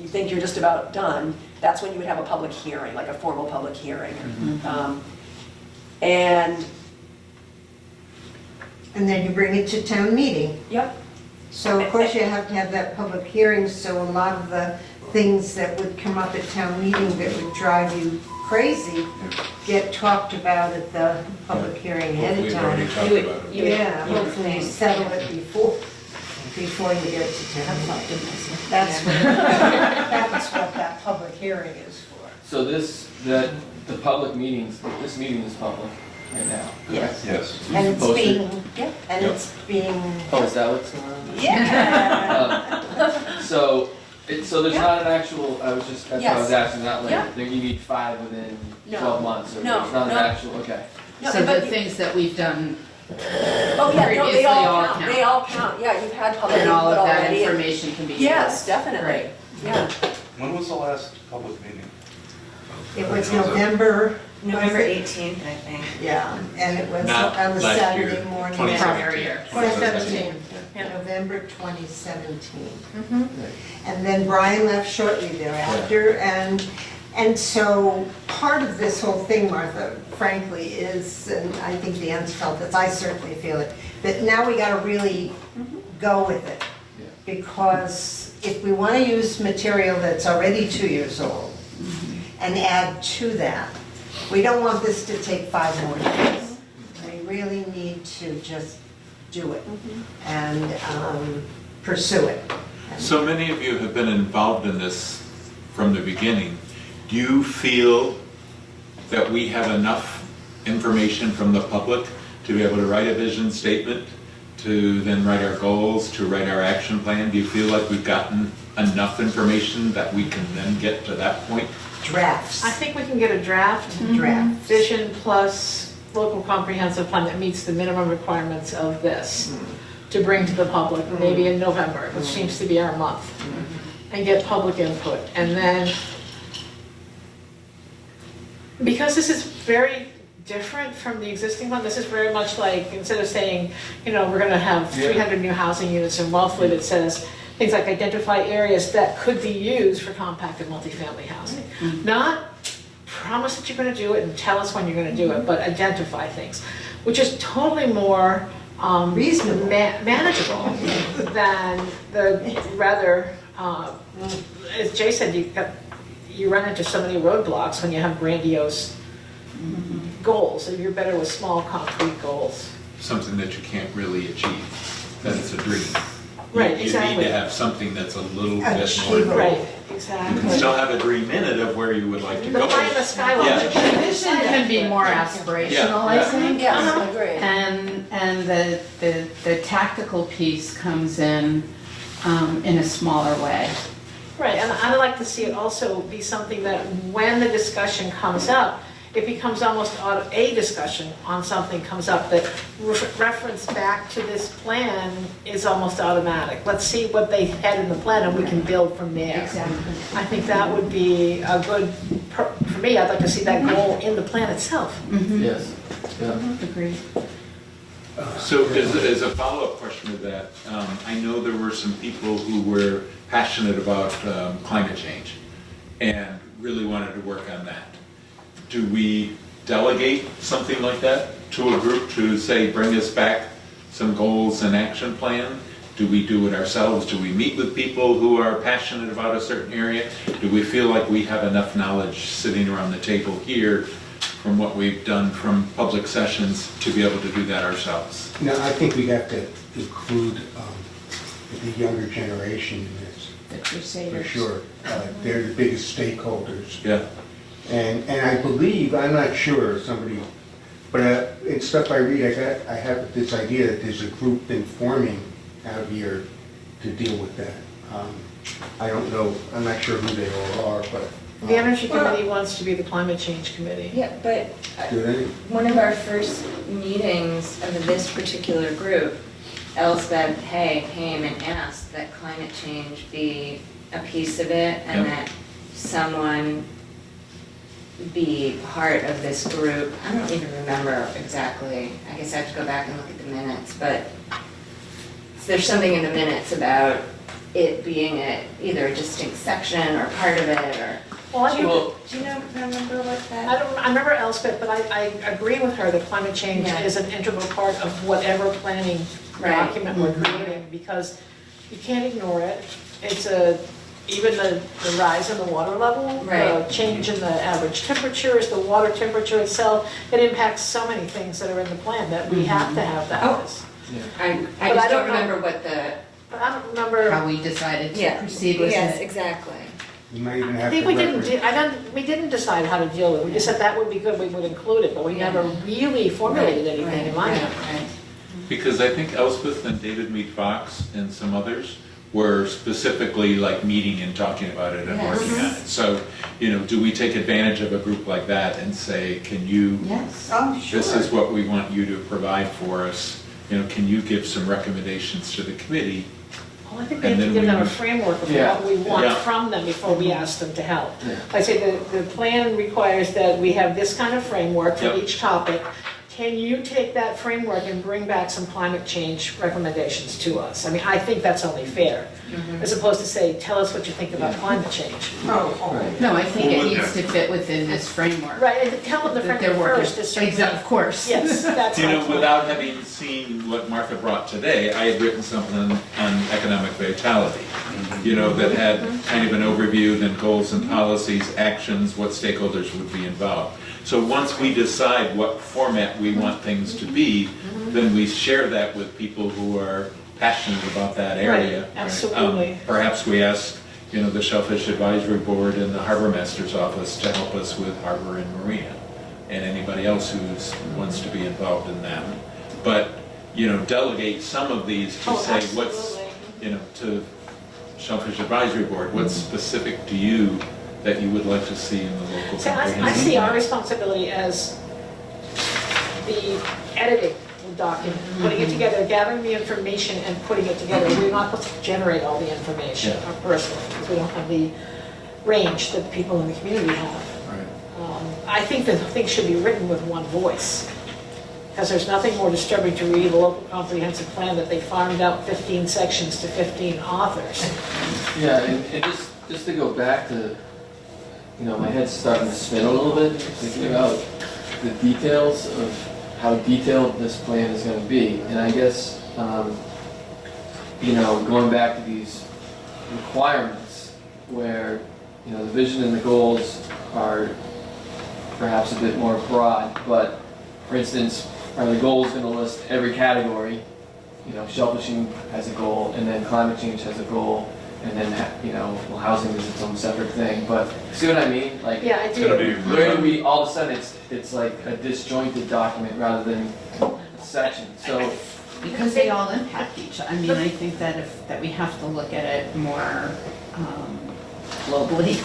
think you're just about done, that's when you would have a public hearing, like a formal public hearing. And then you bring it to town meeting. Yep, So of course you have to have that public hearing, so a lot of the things that would come up at town meeting that would drive you crazy get talked about at the public hearing ahead of Hopefully we've already time. talked about it. Yeah, hopefully you settle it before you get to town. That's what that public hearing is for. So the public meetings, this meeting is public right now. Yes. Yes. And it's Posted? being, Yep. and it's being, Oh, is that what's going on? yeah. So there's not an actual, that's what I was Yes. asking, not Yeah. like, you need 5 within No. 12 months, or No, there's not an no. actual, okay. No, So but the you- things that we've done, Oh, yeah, no, previously they all all count, count. they all count, yeah, you've had public and input all of that already. information can be used. Yes, definitely, Right. yeah. When was the last public meeting? It was November. November was it? 18th, I think. Yeah, and it was Not on the last Saturday year, morning. 2017. 2017. Yeah. November 2017. Mm-hmm. And then Brian left shortly thereafter, and so part of this whole thing, Martha, frankly, is, and I think Dan's felt this, I certainly feel it, that now we gotta really go with it. Yeah. Because if we wanna use material that's already 2 years old and add to that, we don't want this to take 5 more years. We really need to just do it and pursue it. So many of you have been involved in this from the beginning. Do you feel that we have enough information from the public to be able to write a vision statement, to then write our goals, to write our action plan? Do you feel like we've gotten enough information that we can then get to that point? Drafts. I think we can get a draft, Drafts. vision plus local comprehensive plan that meets the minimum requirements of this to bring to the public, maybe in November, which seems to be our month, and get public input. And then, because this is very different from the existing one, this is very much like, instead of saying, you know, we're gonna have 300 new housing units in Wellfleet, it says things like identify areas that could be used for compacted multifamily housing. Not promise that you're gonna do it and tell us when you're gonna do it, but identify things, which is totally more Reasonable. manageable than the rather, as Jay said, you run into so many roadblocks when you have grandiose goals, and you're better with small concrete goals. Something that you can't really achieve, that it's a dream. Right, You need exactly. to have something that's a little bit Achievable. more. Right, You exactly. can still have a dream in it of where you would like to The go. pie in the sky one. Yeah. The vision can be more aspirational, I Yeah. think. Yes, agreed. And the tactical piece comes in a smaller way. Right, and I'd like to see it also be something that when the discussion comes up, it becomes almost a discussion on something comes up that reference back to this plan is almost automatic. Let's see what they had in the plan and we can build from there. Exactly. I think that would be a good, for me, I'd like to see that goal in the plan itself. Yes, yeah. Agreed. So as a follow-up question to that, I know there were some people who were passionate about climate change and really wanted to work on that. Do we delegate something like that to a group to say, bring us back some goals and action plan? Do we do it ourselves? Do we meet with people who are passionate about a certain area? Do we feel like we have enough knowledge sitting around the table here from what we've done from public sessions to be able to do that ourselves? No, I think we have to include the younger generation in this, The for Crusaders. sure. They're the biggest stakeholders. Yeah. And I believe, I'm not sure, somebody, but in stuff I read, I have this idea that there's a group been forming out here to deal with that. I don't know, I'm not sure who they all are, but. The Energy Committee wants to be the Climate Change Committee. Yeah, but Do they? one of our first meetings of this particular group, Elspeth Hay came and asked that climate change be a piece of it and Yep. that someone be part of this group. I don't even remember exactly. I guess I have to go back and look at the minutes, but there's something in the minutes about it being either a distinct section or part of it, or. Well, I Well, Do you remember what I that? don't, I remember Elspeth, but I agree with her that climate change Yeah. is an integral part of whatever planning Right. document we're creating, because you can't ignore it. It's even the rise in the water level, the Right. change in the average temperatures, the water temperature itself, it impacts so many things that are in the plan that we have to have that Oh. as. I But I just don't don't know. remember what the. But I don't remember, How we decided to Yeah. proceed with Yes, it. exactly. You might even I have to think we didn't, reference. we didn't decide how to deal with it. We just said that would be good, we would include it, but we Yeah. never really formulated Right, anything in right, my right, mind. right. Because I think Elspeth and David Mead Fox and some others were specifically like meeting and talking about it and Yes. working on it. So, do we take advantage of a group like that and say, can you, Yes. Oh, sure. this is what we want you to provide for us? Can you give some recommendations to the committee Well, I think we have And to then give we them a would- framework of Yeah. what we want Yeah. from them before we ask them to help. Yeah. I say the plan requires that we have this kind of framework for Yep. each topic. Can you take that framework and bring back some climate change recommendations to us? I mean, I think that's only fair, as opposed to say, tell us what you think about climate change. Right. No, I think it Well, needs to fit within this framework. Right, and tell them the That they're framework working. first is certainly. Of course. Yes, that's You know, helpful. without having seen what Martha brought today, I had written something on economic vitality, you know, that had kind of an overview, then goals and policies, actions, what stakeholders would be involved. So once we decide what format we want things to be, then we share that with people who are passionate about that area. Right, absolutely. Perhaps we ask, you know, the Shellfish Advisory Board and the Harbor Master's Office to help us with harbor and marina, and anybody else who wants to be involved in that. But, you know, delegate some of these to Oh, say what's, absolutely. you know, to Shellfish Advisory Board, what's specific to you that you would like to see in the local See, I comprehensive see our plan? responsibility as the editing the document, putting it together, gathering the information and putting it together. We're not supposed to generate all the information Yeah. personally, because we don't have the range that people in the community have. Right. I think that things should be written with one voice, because there's nothing more disturbing to read a local comprehensive plan that they farmed out 15 sections to 15 authors. Yeah, and just to go back to, you know, my head's starting to spin a little bit, thinking about the details of how detailed this plan is gonna be. And I guess, you know, going back to these requirements where, you know, the vision and the goals are perhaps a bit more broad, but for instance, are the goals gonna list every category? You know, shellfishing has a goal, and then climate change has a goal, and then, you know, well, housing is its own separate thing, but, see what I mean? Like, Yeah, I It's gonna do. be where do we, all of a sudden, it's like a disjointed document rather than a section, so, Because they all impact each, I mean, I think that we have to look at it more globally,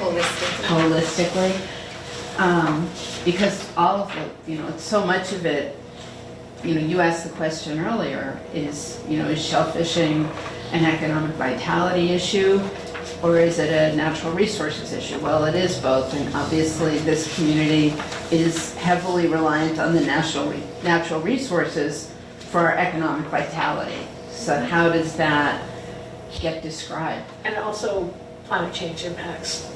holistically. Because all of it, you know, so much of it, you know, you asked the question earlier, is, you know, is shellfishing an economic vitality issue, or is it a natural resources issue? Well, it is both, and obviously this community is heavily reliant on the natural resources for our economic vitality. So how does that get described? And also climate change impacts.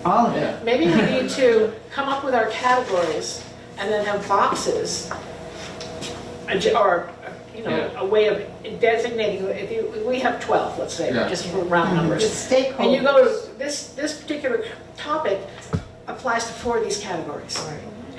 All of it. yeah. Maybe we need to come up with our categories and then have boxes, or, you know, Yeah. a way of designating, we have 12, let's say, Yeah. just for round The numbers. stakeholders. And you go to, this particular topic applies to 4 of these categories.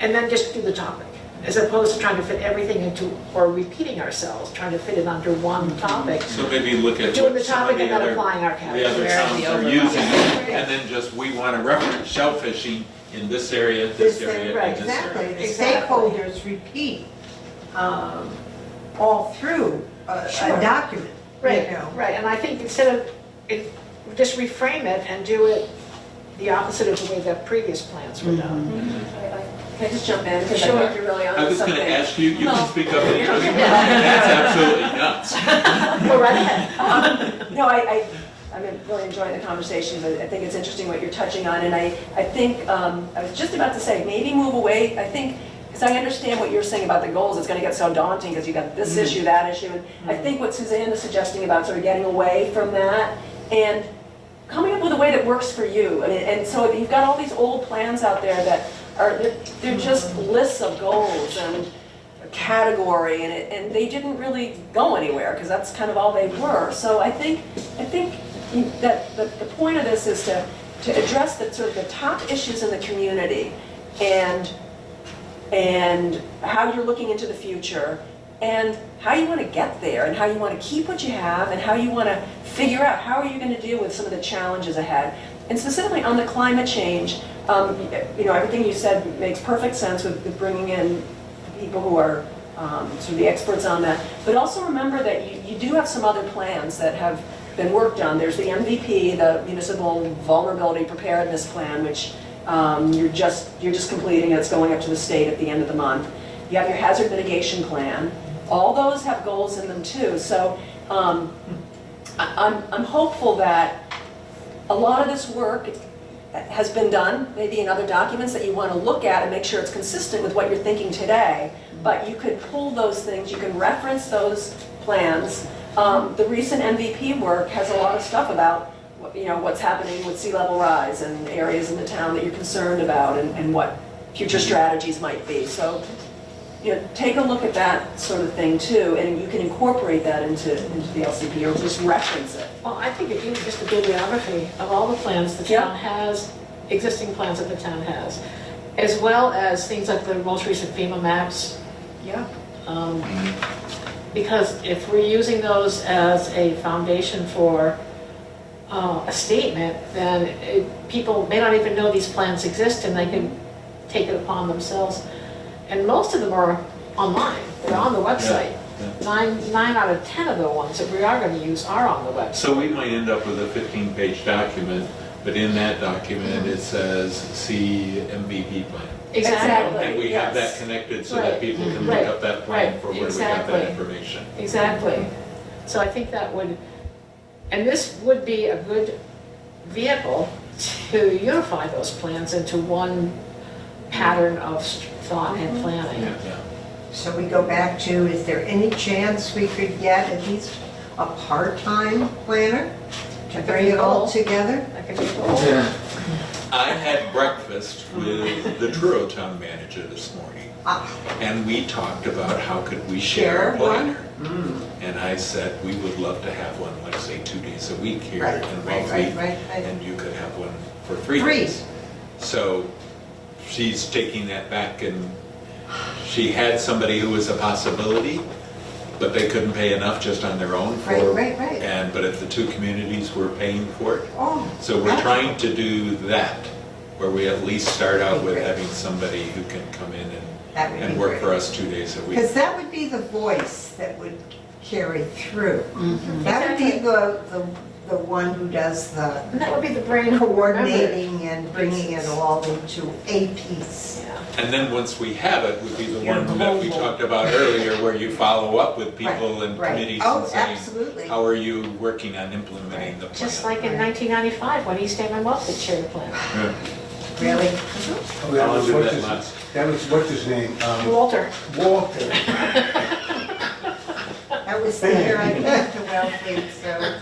And then just do the topic, as opposed to trying to fit everything into, or repeating ourselves, trying to fit it under one topic. So maybe look at Doing the what some of topic the and then other, applying our the categories. other Where are towns the are overlaps? using, and then just, we want to reference shellfishing in this area, this area, Right, and this exactly. area. The Exactly. stakeholders repeat all through Sure. a document, you Right, know. right, and I think instead of, just reframe it and do it the opposite of the way the previous plans were done. Can I just jump in? Because I Sure. think you're really I onto was something. gonna ask you, you No. can speak up anytime you want, that's absolutely nuts. Go right ahead. No, I'm really enjoying the conversation, but I think it's interesting what you're touching on, and I think, I was just about to say, maybe move away, I think, because I understand what you're saying about the goals, it's gonna get so daunting, because you got this issue, that issue, and I think what Suzanne is suggesting about sort of getting away from that, and coming up with a way that works for you, I mean, and so you've got all these old plans out there that are, they're just lists of goals and a category, and they didn't really go anywhere, because that's kind of all they were, so I think that the point of this is to address the sort of the top issues in the community and how you're looking into the future and how you want to get there and how you want to keep what you have and how you want to figure out how are you going to deal with some of the challenges ahead. And specifically on the climate change, you know, everything you said makes perfect sense with bringing in people who are sort of the experts on that. But also remember that you do have some other plans that have been worked on. There's the MVP, the Municipal Vulnerability Preparedness Plan, which you're just completing, and it's going up to the state at the end of the month. You have your Hazard Mitigation Plan. All those have goals in them too. So I'm hopeful that a lot of this work has been done, maybe in other documents that you want to look at and make sure it's consistent with what you're thinking today. But you could pull those things, you can reference those plans. The recent MVP work has a lot of stuff about, you know, what's happening with sea level rise and areas in the town that you're concerned about and what future strategies might be. So, you know, take a look at that sort of thing too, and you can incorporate that into the LCP or just reference it. Well, I think if you just a bibliography of all the plans the Yeah. town has, existing plans that the town has, as well as things like the most recent FEMA maps. Yeah. Because if we're using those as a foundation for a statement, then people may not even know these plans exist and they can take it upon themselves. And most of them are online, they're on the website. Nine out of 10 of the ones that we are going to use are on the website. So we might end up with a 15-page document, but in that document, it says, see MVP plan. Exactly. And we have that yes. connected so Right. that people can look Right. up that plan Right. for where we got Exactly. that information. Exactly. So I think that would, and this would be a good vehicle to unify those plans into one pattern of thought and planning. Yeah. So we go back to, is there any chance we could get at least a part-time planner to bring it all together? That could be a goal. Yeah. I had breakfast with the Truro town manager this morning, Ah, and we talked about how could we share a Share one? planner. And I said, we would love to have one, like say 2 days a week here Right, in right, Wellfleet. right. And you could have one for 3 Three. days. So she's taking that back, and she had somebody who was a possibility, but they couldn't pay enough just on their own for. Right. But if the 2 communities were paying for it. Oh. So we're that's- trying to do that, where we at least start out with Great. having somebody who can come in That would and be work great. for us 2 days a week. Because that would be the voice that would carry through. Mm-hmm. That would be the one who does the And that would be the brain who coordinating and bringing it all into a piece. Yeah. And then once we have it, would be the Your one that we global- talked about earlier, where you follow up with people Right, and right. committees Oh, and saying, absolutely. how are you working on implementing the plan? Just like in 1995 when East Hampton Wellfleet shared the plan. Yeah. Really? Oh, that How long was did what's that his- last? That was, what's his name? Walter. Walter. That was the year I came to Wellfleet, so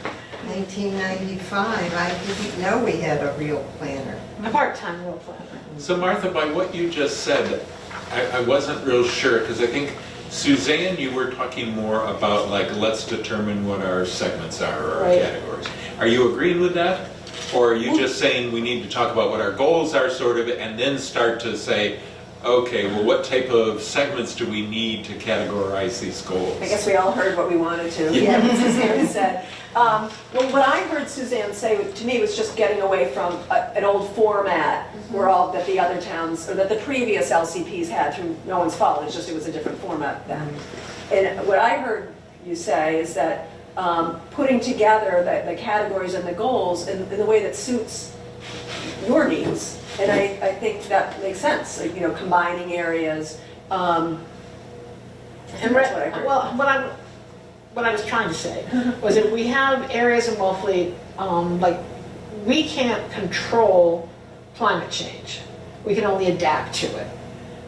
1995. I didn't know we had a real planner. A part-time real planner. So Martha, by what you just said, I wasn't real sure, because I think Suzanne, you were talking more about like, let's determine what our segments are or our Right. categories. Are you agreeing with that? Or are you just saying we need to talk about what our goals are sort of, and then start to say, okay, well, what type of segments do we need to categorize these goals? I guess we all heard what we wanted to. Yeah. What Suzanne said. Well, what I heard Suzanne say to me was just getting away from an old format where all that the other towns, or that the previous LCPs had through no one's fault, it's just it was a different format then. And what I heard you say is that putting together the categories and the goals in the way that suits your needs. And I think that makes sense, like, you know, combining areas. I think that's what I heard. Well, what I was trying to say was that we have areas in Wellfleet, like, we can't control climate change. We can only adapt to it.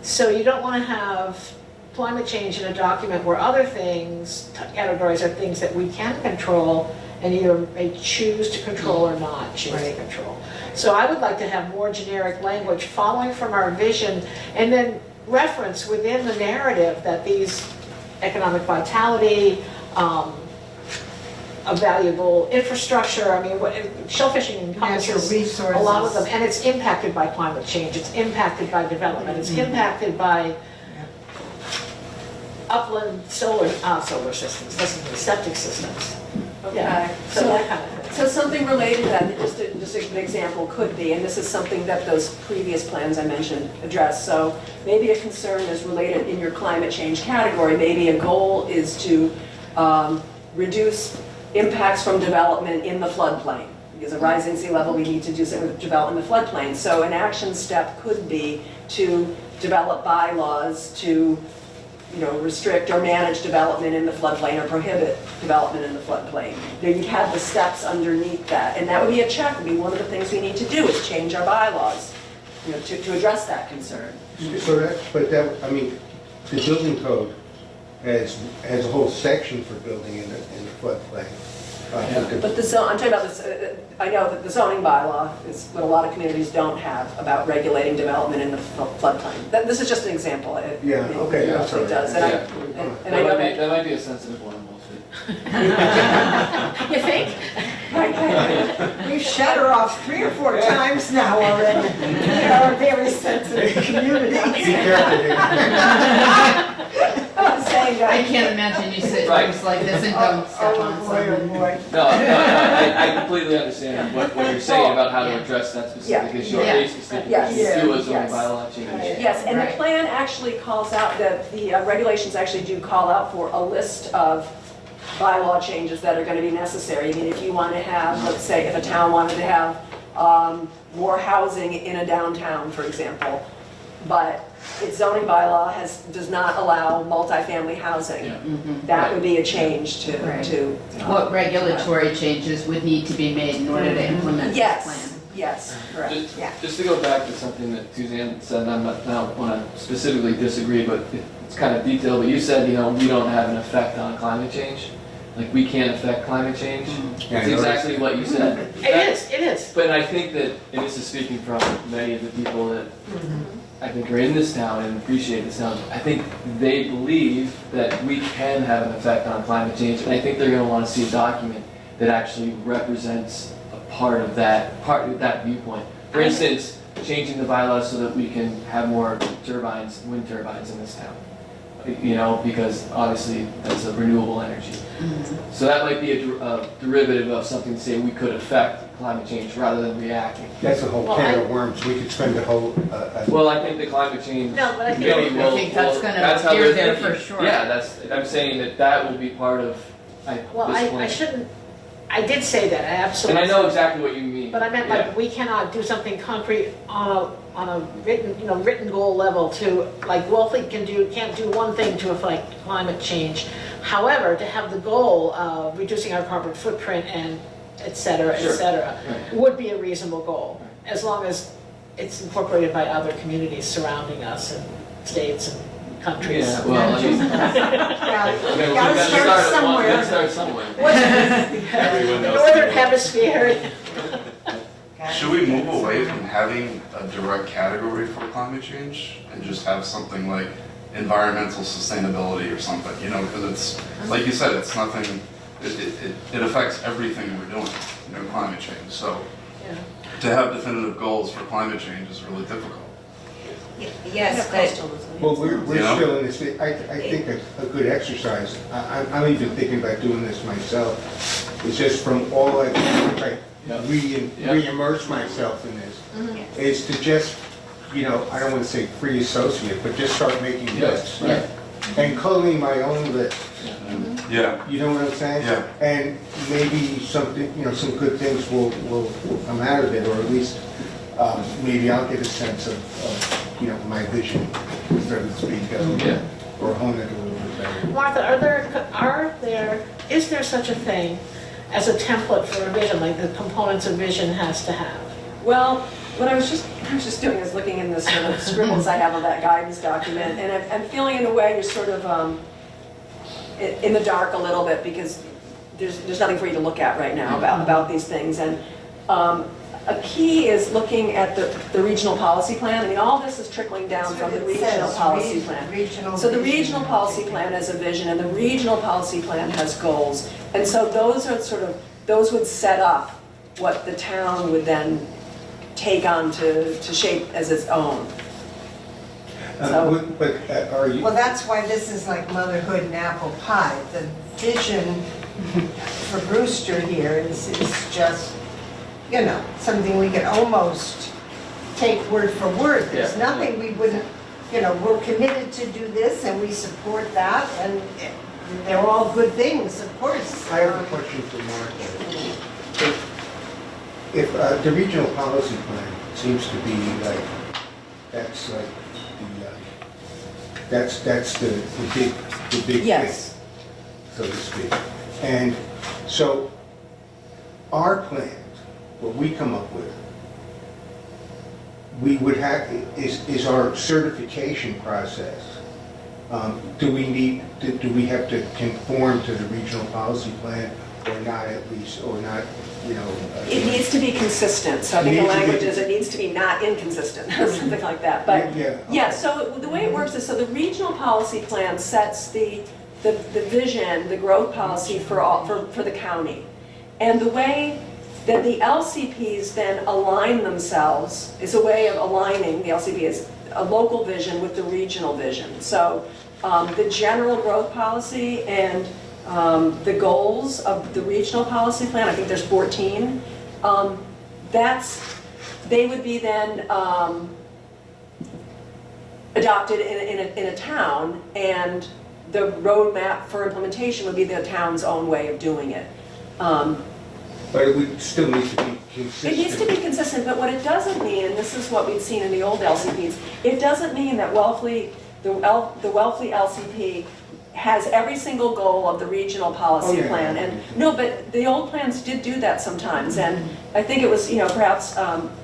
So you don't want to have climate change in a document where other things, categories are things that we can control and either may choose to control or not choose to Right. control. So I would like to have more generic language following from our vision and then reference within the narrative that these economic vitality, a valuable infrastructure, I mean, shellfishing encompasses Natural a lot of resources. them, and it's impacted by climate change, it's impacted by development, it's impacted by upland solar systems, septic systems. Yeah, Okay. so that kind of thing. So something related to that, just an example could be, and this is something that those previous plans I mentioned address. So maybe a concern is related in your climate change category. Maybe a goal is to reduce impacts from development in the floodplain. Because of rising sea level, we need to do something with development in the floodplain. So an action step could be to develop bylaws to restrict or manage development in the floodplain or prohibit development in the floodplain. You'd have the steps underneath that, and that would be a check, would be one of the things we need to do is change our bylaws, to address that concern. So I mean, the building code has a whole section for building in the floodplain. But I'm talking about this, I know that the zoning bylaw is what a lot of communities don't have about regulating development in the floodplain. This is just an example. Yeah, okay, that's all It right. does, and I know that. That might be a sensitive one, we'll see. You think? We've shut her off 3 or 4 times now already. We are a very sensitive community. Be careful here. I'm saying that. I can't imagine you sit Right. rooms like this and don't step on Oh, boy, oh, someone. boy. No, I completely understand what you're saying about how to address that specific issue, or Yeah. a specific Yes. issue, do a zoning Yes. bylaw change. Yes, and the Right. plan actually calls out, the regulations actually do call out for a list of bylaw changes that are going to be necessary. I mean, if you want to have, let's say, if a town wanted to have more housing in a downtown, for example, but its zoning bylaw does not allow multifamily housing, Yeah. that would be a change to. Right. to What regulatory changes would need to be made in order to implement this plan? Yes, correct. Just to go back to something that Suzanne said, and I don't want to specifically disagree, but it's kind of detailed, but you said, we don't have an effect on climate change. Like, we can't affect climate change. Yeah, I That's exactly what you said. It is. But I think that, and this is speaking from many of the people that I think are in this town and appreciate this town, I think they believe that we can have an effect on climate change, and I think they're gonna wanna see a document that actually represents a part of that viewpoint. For instance, changing the bylaws so that we can have more turbines, wind turbines in this town. Because obviously that's a renewable energy. So that might be a derivative of something to say we could affect climate change rather than reacting. That's a whole Well, can I- of worms. We could spend a whole, Well, I think the climate change No, but I think- committee will. I think that's will- gonna how appear they're there thinking. for sure. Yeah, I'm saying that will be part of Well, this I plan. shouldn't, I did say that, I And absolutely. I know exactly what you mean. But I meant Yeah. like, we cannot do something concrete on a written goal level to, like, Wellfleet can't do one thing to affect climate change. However, to have the goal of reducing our carbon footprint and et cetera, Sure. Right. would be a reasonable goal, as long as it's incorporated by other communities surrounding us and states and countries. Yeah, well, I mean, Yeah, we we gotta start gotta somewhere. start somewhere. Everyone The knows. Northern Hemisphere. Should we move away from having a direct category for climate change and just have something like environmental sustainability or something, because it's, like you said, it's nothing, it affects everything we're doing, climate change. So to have definitive goals for climate change is really difficult. Yes, but well, we're You know? still in this, I think a good exercise, I'm even thinking about doing this myself, is just from all I've re-immerse myself in this, is to just, I don't want to say free associate, but just start making lists. Right. And culling my own list, Yeah. you know what I'm saying? Yeah. And maybe something, some good things will come out of it, or at least maybe I'll get a sense of my vision, so to speak, Yeah. or hone it a little bit better. Martha, is there such a thing as a template for a vision, like the components a vision has to have? Well, what I was just doing is looking in the sort of scribbles I have of that guidance document, and I'm feeling in a way you're sort of in the dark a little bit, because there's nothing for you to look at right now about these things. And a key is looking at the regional policy plan. I mean, all this is trickling down from the regional policy plan. So the regional policy plan has a vision, and the regional policy plan has goals. And so those would set up what the town would then take on to shape as its own. So- But are you? Well, that's why this is like motherhood and apple pie. The vision for Brewster here is just, something we could almost take word for word. There's Yeah. nothing we wouldn't, we're committed to do this and we support that, and they're all good things, of course. I have a question for Mark. If the regional policy plan seems to be like, that's like That's the big Yes. thing, so to speak. And so our plans, what we come up with, we would have, is our certification process. Do we have to conform to the regional policy plan or not at least, or not, you know? It needs to be consistent, so I think the It needs to be- language is, it needs to be not inconsistent, or something like that, but, Yeah, yeah, so the way it works is, so the regional policy plan sets the vision, the growth policy for all, for the county. And the way that the LCPs then align themselves is a way of aligning, the LCP is a local vision with the regional vision. So the general growth policy and the goals of the regional policy plan, I think there's 14, they would be then adopted in a town, and the roadmap for implementation would be the town's own way of doing it. But it would still need to be consistent. It needs to be consistent, but what it doesn't mean, and this is what we'd seen in the old LCPs, it doesn't mean that Wellfleet, the Wellfleet LCP has every single goal of the regional policy Oh, yeah. plan. And no, but the old plans did do that sometimes, and I think it was, you know, perhaps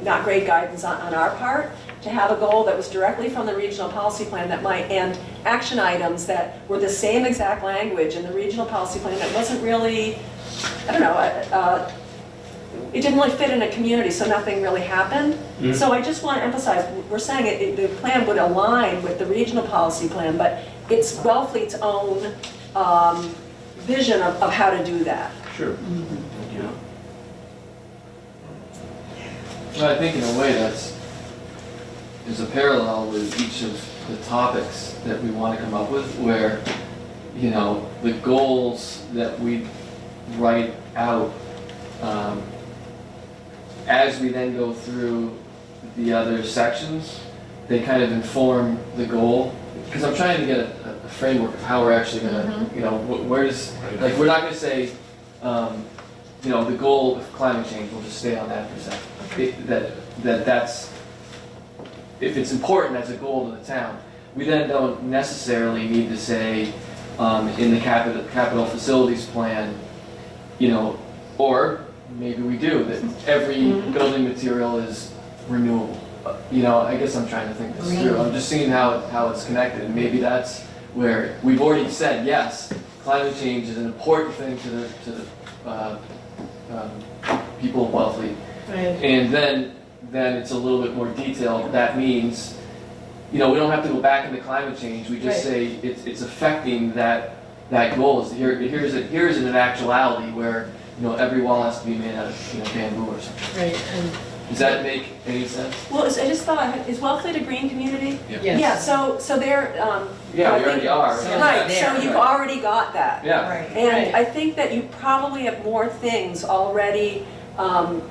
not great guidance on our part to have a goal that was directly from the regional policy plan that might, and action items that were the same exact language in the regional policy plan that wasn't really, I don't know, it didn't really fit in a community, so nothing really happened. So I just want to emphasize, we're saying the plan would align with the regional policy plan, but it's Wellfleet's own vision of how to do that. Sure. Well, I think in a way there's a parallel with each of the topics that we want to come up with, where, you know, the goals that we write out, as we then go through the other sections, they kind of inform the goal. Because I'm trying to get a framework of how we're actually gonna, you know, where's, like, we're not gonna say, you know, the goal of climate change, we'll just stay on that for a second. That's, if it's important as a goal to the town, we then don't necessarily need to say, in the capital facilities plan, you know, or maybe we do, that every building material is renewable. You know, I guess I'm trying to think this through. I'm just seeing how it's connected, and maybe that's where we've already said, yes, climate change is an important thing to the people of Wellfleet. Right. And then it's a little bit more detailed. That means, you know, we don't have to go back into climate change. We just Right. say it's affecting that goal. Here's an actuality where, you know, every wall has to be made out of, you know, bamboo or something. Right, and, Does that make any sense? Well, I just thought, is Wellfleet a green community? yes. Yeah, so they're, Yeah, I we think- already are. right, so There. you've already got that. Yeah. Right. And Right. I think that you probably have more things already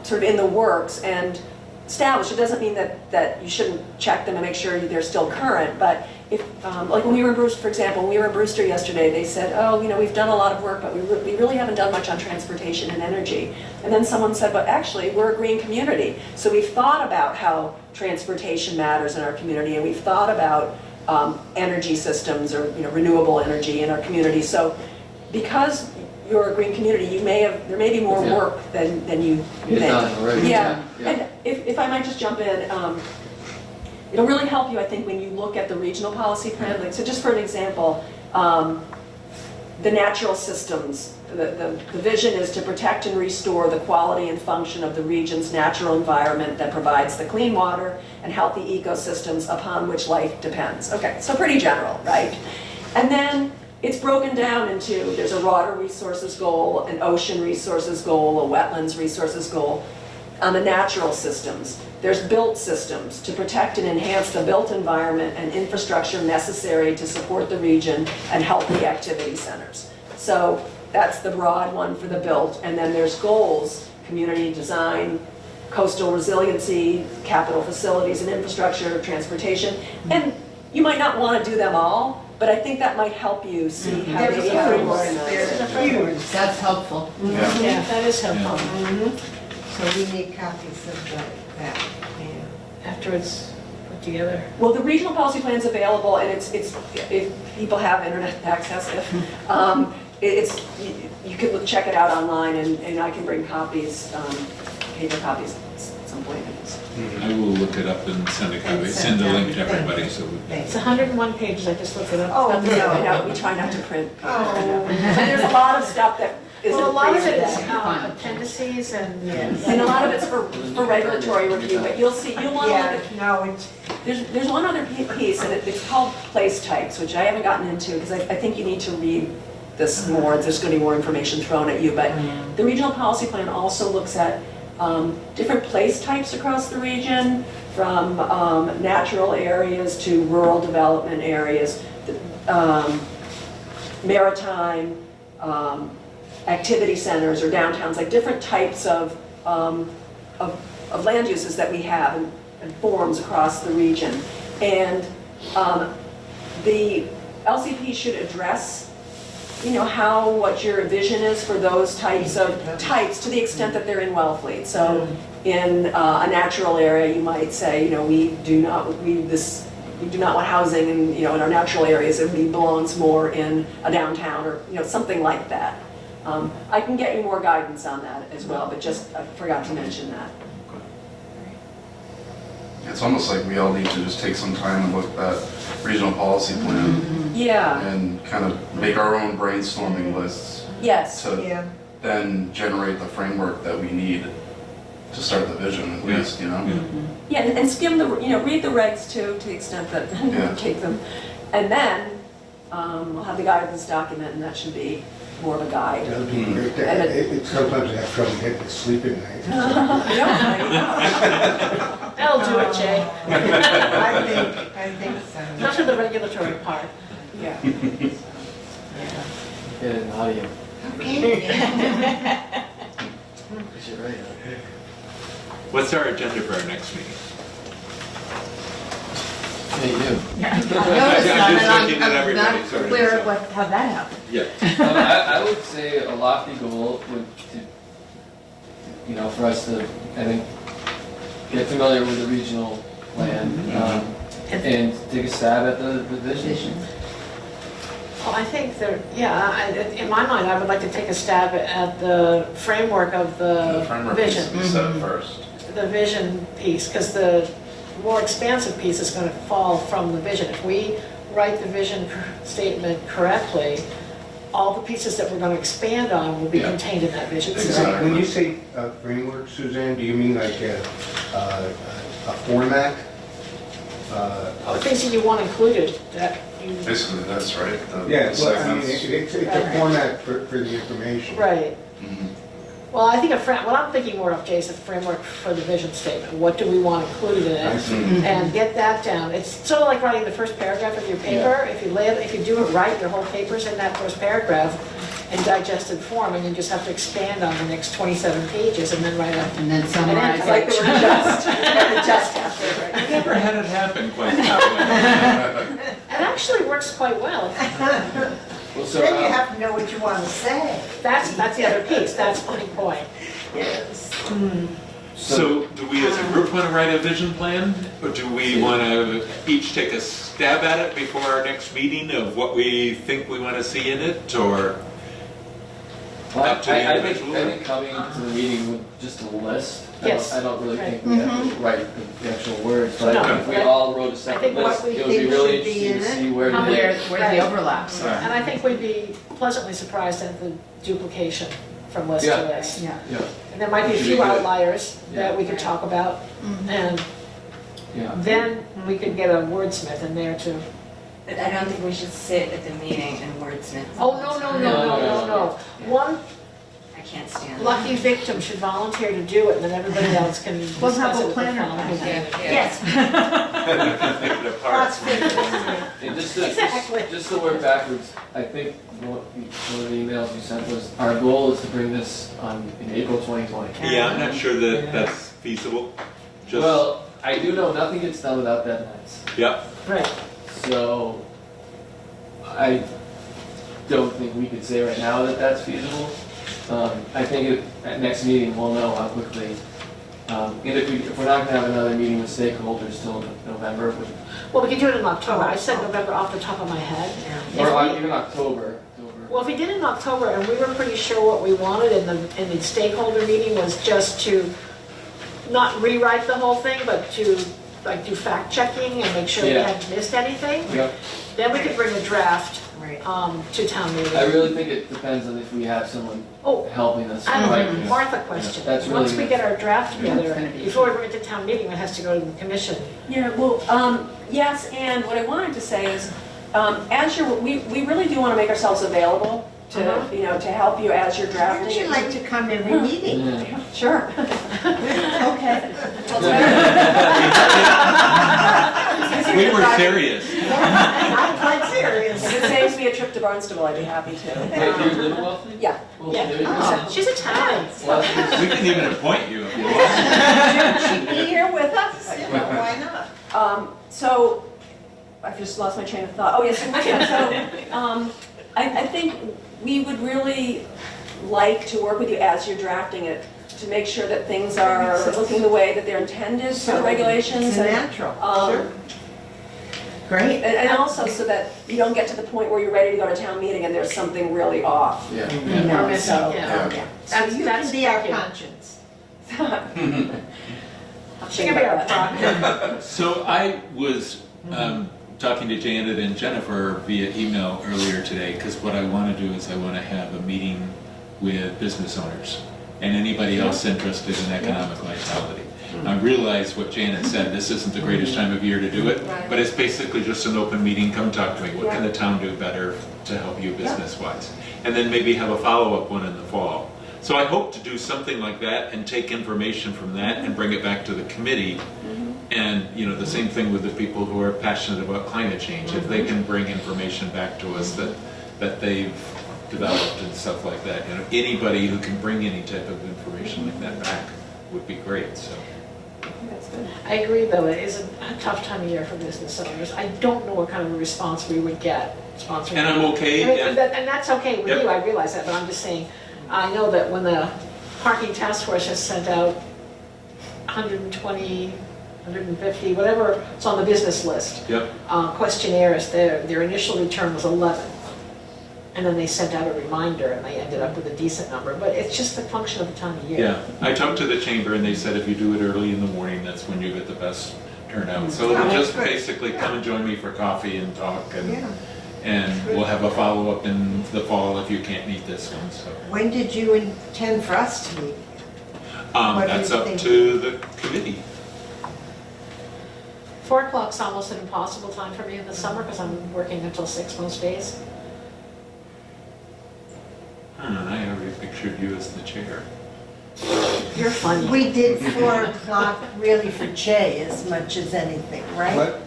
sort of in the works and established. It doesn't mean that you shouldn't check them and make sure they're still current, but if, like when we were in Brewster, for example, when we were in Brewster yesterday, they said, oh, you know, we've done a lot of work, but we really haven't done much on transportation and energy. And then someone said, but actually, we're a green community. So we've thought about how transportation matters in our community, and we've thought about energy systems or, you know, renewable energy in our community. So because you're a green community, there may be more Yeah. work than you It's think. done already. Yeah, Yeah. and if I might just jump in, it'll really help you, I think, when you look at the regional policy plan. Like, so just for an example, the natural systems, the vision is to protect and restore the quality and function of the region's natural environment that provides the clean water and healthy ecosystems upon which life depends. Okay, so pretty general, right? And then it's broken down into, there's a water resources goal, an ocean resources goal, a wetlands resources goal. On the natural systems, there's built systems to protect and enhance the built environment and infrastructure necessary to support the region and healthy activity centers. So that's the broad one for the built. And then there's goals, community design, coastal resiliency, capital facilities and infrastructure, transportation. And you might not want to do them all, but I think that might help you see how There's maybe how to huge, organize. there's huge. That's helpful. Yeah. Yeah, that is helpful. So we need copies of that. After it's put together? Well, the regional policy plan's available, and it's, if people have internet access, it's, you can check it out online, and I can bring copies, paper copies at some point. I will look it up and send a copy, send the link to everybody, so we. It's 101 pages, I just looked it up. Oh, It's not- No, we try not to print. Oh. But there's a lot of stuff that isn't Well, a lot of printed it is today. appendices and. And a lot of it's for regulatory review, but you'll see, you'll want to look Yeah, at, no, it's, there's one other piece, and it's called place types, which I haven't gotten into, because I think you need to read this more, there's going to be more information thrown at you, but the regional policy plan also looks at different place types across the region, from natural areas to rural development areas, maritime, activity centers or downtowns, like different types of land uses that we have and forms across the region. And the LCP should address, what your vision is for those types to the extent that they're in Wellfleet. So in a natural area, you might say, we do not want housing in our natural areas. It belongs more in a downtown or, something like that. I can get you more guidance on that as well, but just, I forgot to mention that. It's almost like we all need to just take some time and look at that regional policy plan Yeah, and kind of make our own brainstorming lists yes. to yeah. then generate the framework that we need to start the vision at Yeah. least, Yeah, and skim read the regs too, to the extent that Yeah. you take them. And then we'll have the guidance document, and that should be more of a guide. That'd be great. Sometimes I have trouble getting to sleep at night. That'll do it, Jay. I think so. Not to the regulatory part. Yeah. Get it in audio. Okay. Because you're right. What's our agenda for our next meeting? Hey, you. I noticed I'm that, just and looking at I'm everybody, not sorry, clear so- how that happened. Yeah. I would say a lofty goal would for us to, I think, get familiar with the regional plan, and take a stab at the vision. Well, I think in my mind, I would like to take a stab at the framework of The the framework needs vision. to be set first. The vision piece, because the more expansive piece is going to fall from the vision. If we write the vision statement correctly, all the pieces that we're going to expand on will be Yeah. contained in that vision Exactly. statement. When you say framework, Suzanne, do you mean like a format? The things that you want included, that you, Basically, that's right. The Yeah, well, I mean, segments. it's a format for the information. right. Mhm. Well, I think what I'm thinking more of, Jay, is a framework for the vision statement. What do we want included in I it? see. And get that down. It's sort of like writing the first paragraph of your paper. If you do it right, your whole paper's in that first paragraph in digested form, and you just have to expand on the next 27 pages and then write a. And then I summarize like it. the word just, the just after, right? I never had it happen quite that way. It actually works quite well. Well, so, Then you have to know what you want to say. That's the other piece. That's my point. Yes. So do we as a group want to write a vision plan? Or do we want to each take a stab at it before our next meeting of what we think we want to see in it, or? well, Up to the I individual. think coming to the meeting with just a list, Yes. I don't really Right. think we have to write the actual words, but I No, think if we right. all wrote a I separate think what list, we it would be think really should be interesting to in see it. where How the. many- Where the overlaps are. And I think we'd be pleasantly surprised at the duplication from list Yeah. to list. Yeah. Yeah, And there might be a Should few be good. outliers that Yeah. we could talk about, and yeah. then we could get a wordsmith in there too. But I don't think we should sit at the meeting and wordsmith. Oh, no. One I can't stand that. lucky victim should volunteer to do it, and then everybody else can We'll discuss have it a with the planner. following day. Yes. Pick it apart. Lots of things. And Exactly. just to work backwards, I think one of the emails you sent was, our goal is to bring this on in April 2020. Yeah, I'm not sure that that's feasible. Just, Well, I do know nothing gets done without deadlines. yeah, Right. So, I don't think we could say right now that that's feasible. I think at next meeting, we'll know how quickly And if we're not gonna have another meeting with stakeholders till November, Well, we can do it in October. I said November off the top of my head. or If we- even October. Well, if we did it in October and we were pretty sure what we wanted in the stakeholder meeting was just to not rewrite the whole thing, but to like do fact checking and make sure we Yeah. hadn't missed anything, Yep. then we could bring a draft Right. to town meeting. I really think it depends on if we have someone Oh, helping us. I have Right. a Martha question. Yeah, that's really Once we good. get our draft Yeah, it's together, gonna be- before we bring it to town meeting, it has to go to the commission. Yeah, well, yes, and what I wanted to say is, as you're, we really do want to make ourselves available to, Uh-huh. you know, to help you as you're drafting. Wouldn't you like to come every meeting? Yeah. Sure. Okay. We were serious. I'm quite serious. If it saves me a trip to Barnstable, I'd be happy Wait, to. do you live in Wellfleet? Yeah. Well, Yeah. there you go. Oh. She's Italian. Well, We can even appoint you if you want. She'd be here with us. You know, why not? So, I've just lost my train of thought. Oh, yes, so, I think we would really like to work with you as you're drafting it, to make sure that things are looking the way that they're intended for the regulations. It's and, natural, um, sure. Great. And also so that you don't get to the point where you're ready to go to town meeting and there's something really off. Yeah. Or missing, So- yeah. Yeah. That's- So you that's- can be our thank you. conscience. She can be our proctor. So I was talking to Janet and Jennifer via email earlier today, because what I want to do is I want to have a meeting with business owners and anybody else interested in economic vitality. I realize what Janet said, this isn't the greatest time of year to do it, Right. but it's basically just an open meeting, come talk to me. What can the town do better to help you business-wise? And then maybe have a follow-up one in the fall. So I hope to do something like that and take information from that and bring it back to the committee. And, you know, the same thing with the people who are passionate about climate change. If they can bring information back to us that they've developed and stuff like that, you know, anybody who can bring any type of information like that back would be great, so. That's good. I agree, though, it is a tough time of year for business owners. I don't know what kind of a response we would get sponsoring. And I'm okay I mean, if- and that's okay with Yep. you, I realize that, but I'm just saying, I know that when the parking task force has sent out 120, 150, whatever, it's on the business list, Yep. questionnaires, their initial return was 11. And then they sent out a reminder and they ended up with a decent number, but it's just a function of the time of year. Yeah, I talked to the chamber and they said if you do it early in the morning, that's when you get the best turnout. So Yeah, just that's good. basically come and join me for coffee and talk Yeah. and we'll have a follow-up in the fall if you can't meet this one, so. When did you intend for us to meet? What do That's you up think? to the committee. 4 o'clock's almost an impossible time for me in the summer because I'm working until 6 most days. I already pictured you as the chair. You're funny. We did 4 o'clock really for Jay as much as anything, right? What?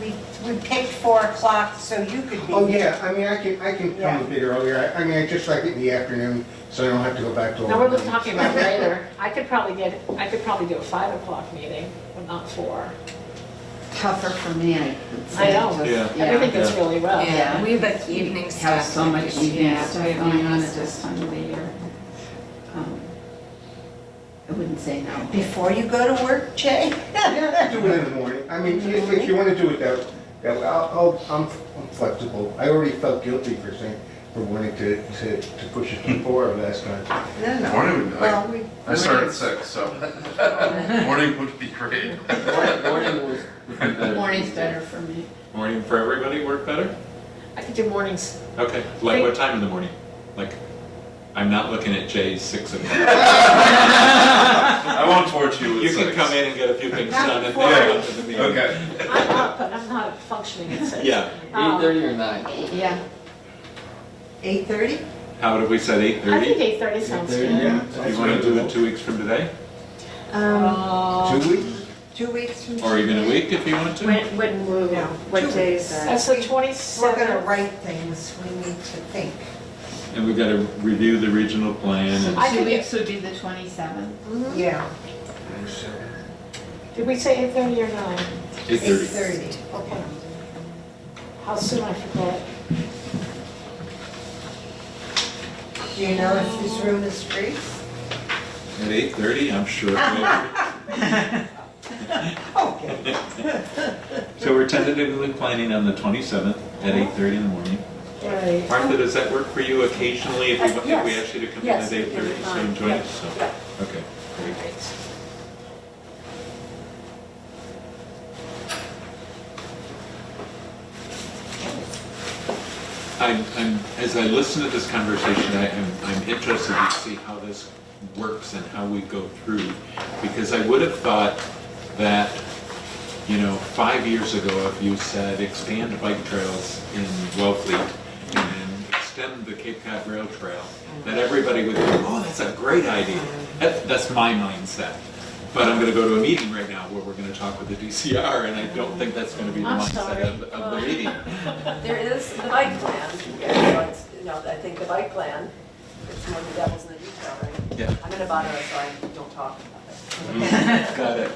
We picked 4 o'clock so you could be. Oh, yeah, I mean, I can Yeah. come a bit earlier. I mean, I just like it in the afternoon, so I don't have to go back to. Now, we're all just talking about later. I could probably do a 5 o'clock meeting, but not 4. Tougher for me, I would say. I know. just- Yeah. Everything gets really rough. Yeah, we have like evening stuff. Have so much evening Yeah, stuff we have going on evening at this stuff. time of the year. I wouldn't say no. Before you go to work, Jay? Yeah, do it in the morning. I mean, if you want to do it that way, I'm flexible. I already felt guilty for wanting to push it to 4 last time. No, no. Morning would be, Well, we. I start at 6, so morning would be great. Morning would be better. Morning's better for me. Morning for everybody work better? I could do mornings. Okay, like what time in the morning? Like, I'm not looking at Jay's 6 o'clock. I won't torch you with You 6. can come in and get a few things done and Yeah. then come to the meeting. Okay. I'm up, but I'm not functioning at 6. Yeah, 8:30 or 9? Yeah. 8:30? how did we set I think 8:30? 8:30 sounds 8:30, good. Yeah. You want to do it 2 weeks from today? 2 weeks? 2 weeks from today? Or even a week if you want to? Yeah. What day is that? That's the We're gonna 27th. write things, we need to think. And we've got to review the regional plan So and, I 2 think weeks would be the 27th. Yeah, Did we say 8:30 or 9? 8:30. 8:30. Okay. How soon I forget. Do you know if this room is free? At 8:30, I'm sure it will. Okay. So we're tentatively planning on the 27th at 8:30 in the morning. Right. Martha, does that work for you occasionally if we Yes. ask you to come in Yes, at 8:30 it'll be so fine. join Yeah, us? So- yeah. Okay, great. As I listen to this conversation, I'm interested to see how this works and how we go through. Because I would have thought that, 5 years ago, if you said expand bike trails in Wellfleet and then extend the Cape Cod Rail Trail, that everybody would go, oh, that's a great idea. That's my mindset. But I'm gonna go to a meeting right now where we're gonna talk with the DCR, and I don't think that's gonna be the I'm mindset sorry. of the meeting. There is the bike plan, I think the bike plan, it's more the devil's in the detail, right? Yeah. I'm in a butter, so I don't talk about it. Got it.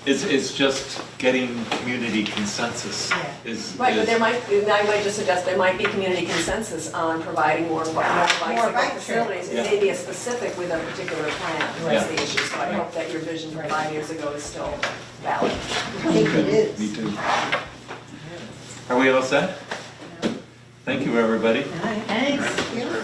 It's just getting community consensus is. Right, but I might just suggest there might be community consensus on providing more bicycle bike facilities. trails. It may be a specific with a particular plan, Yeah. that's the issue. So I hope that your vision from 5 years ago is still valid. I think it is. Me too. Are we all set? Thank you, everybody. Thanks. Yeah.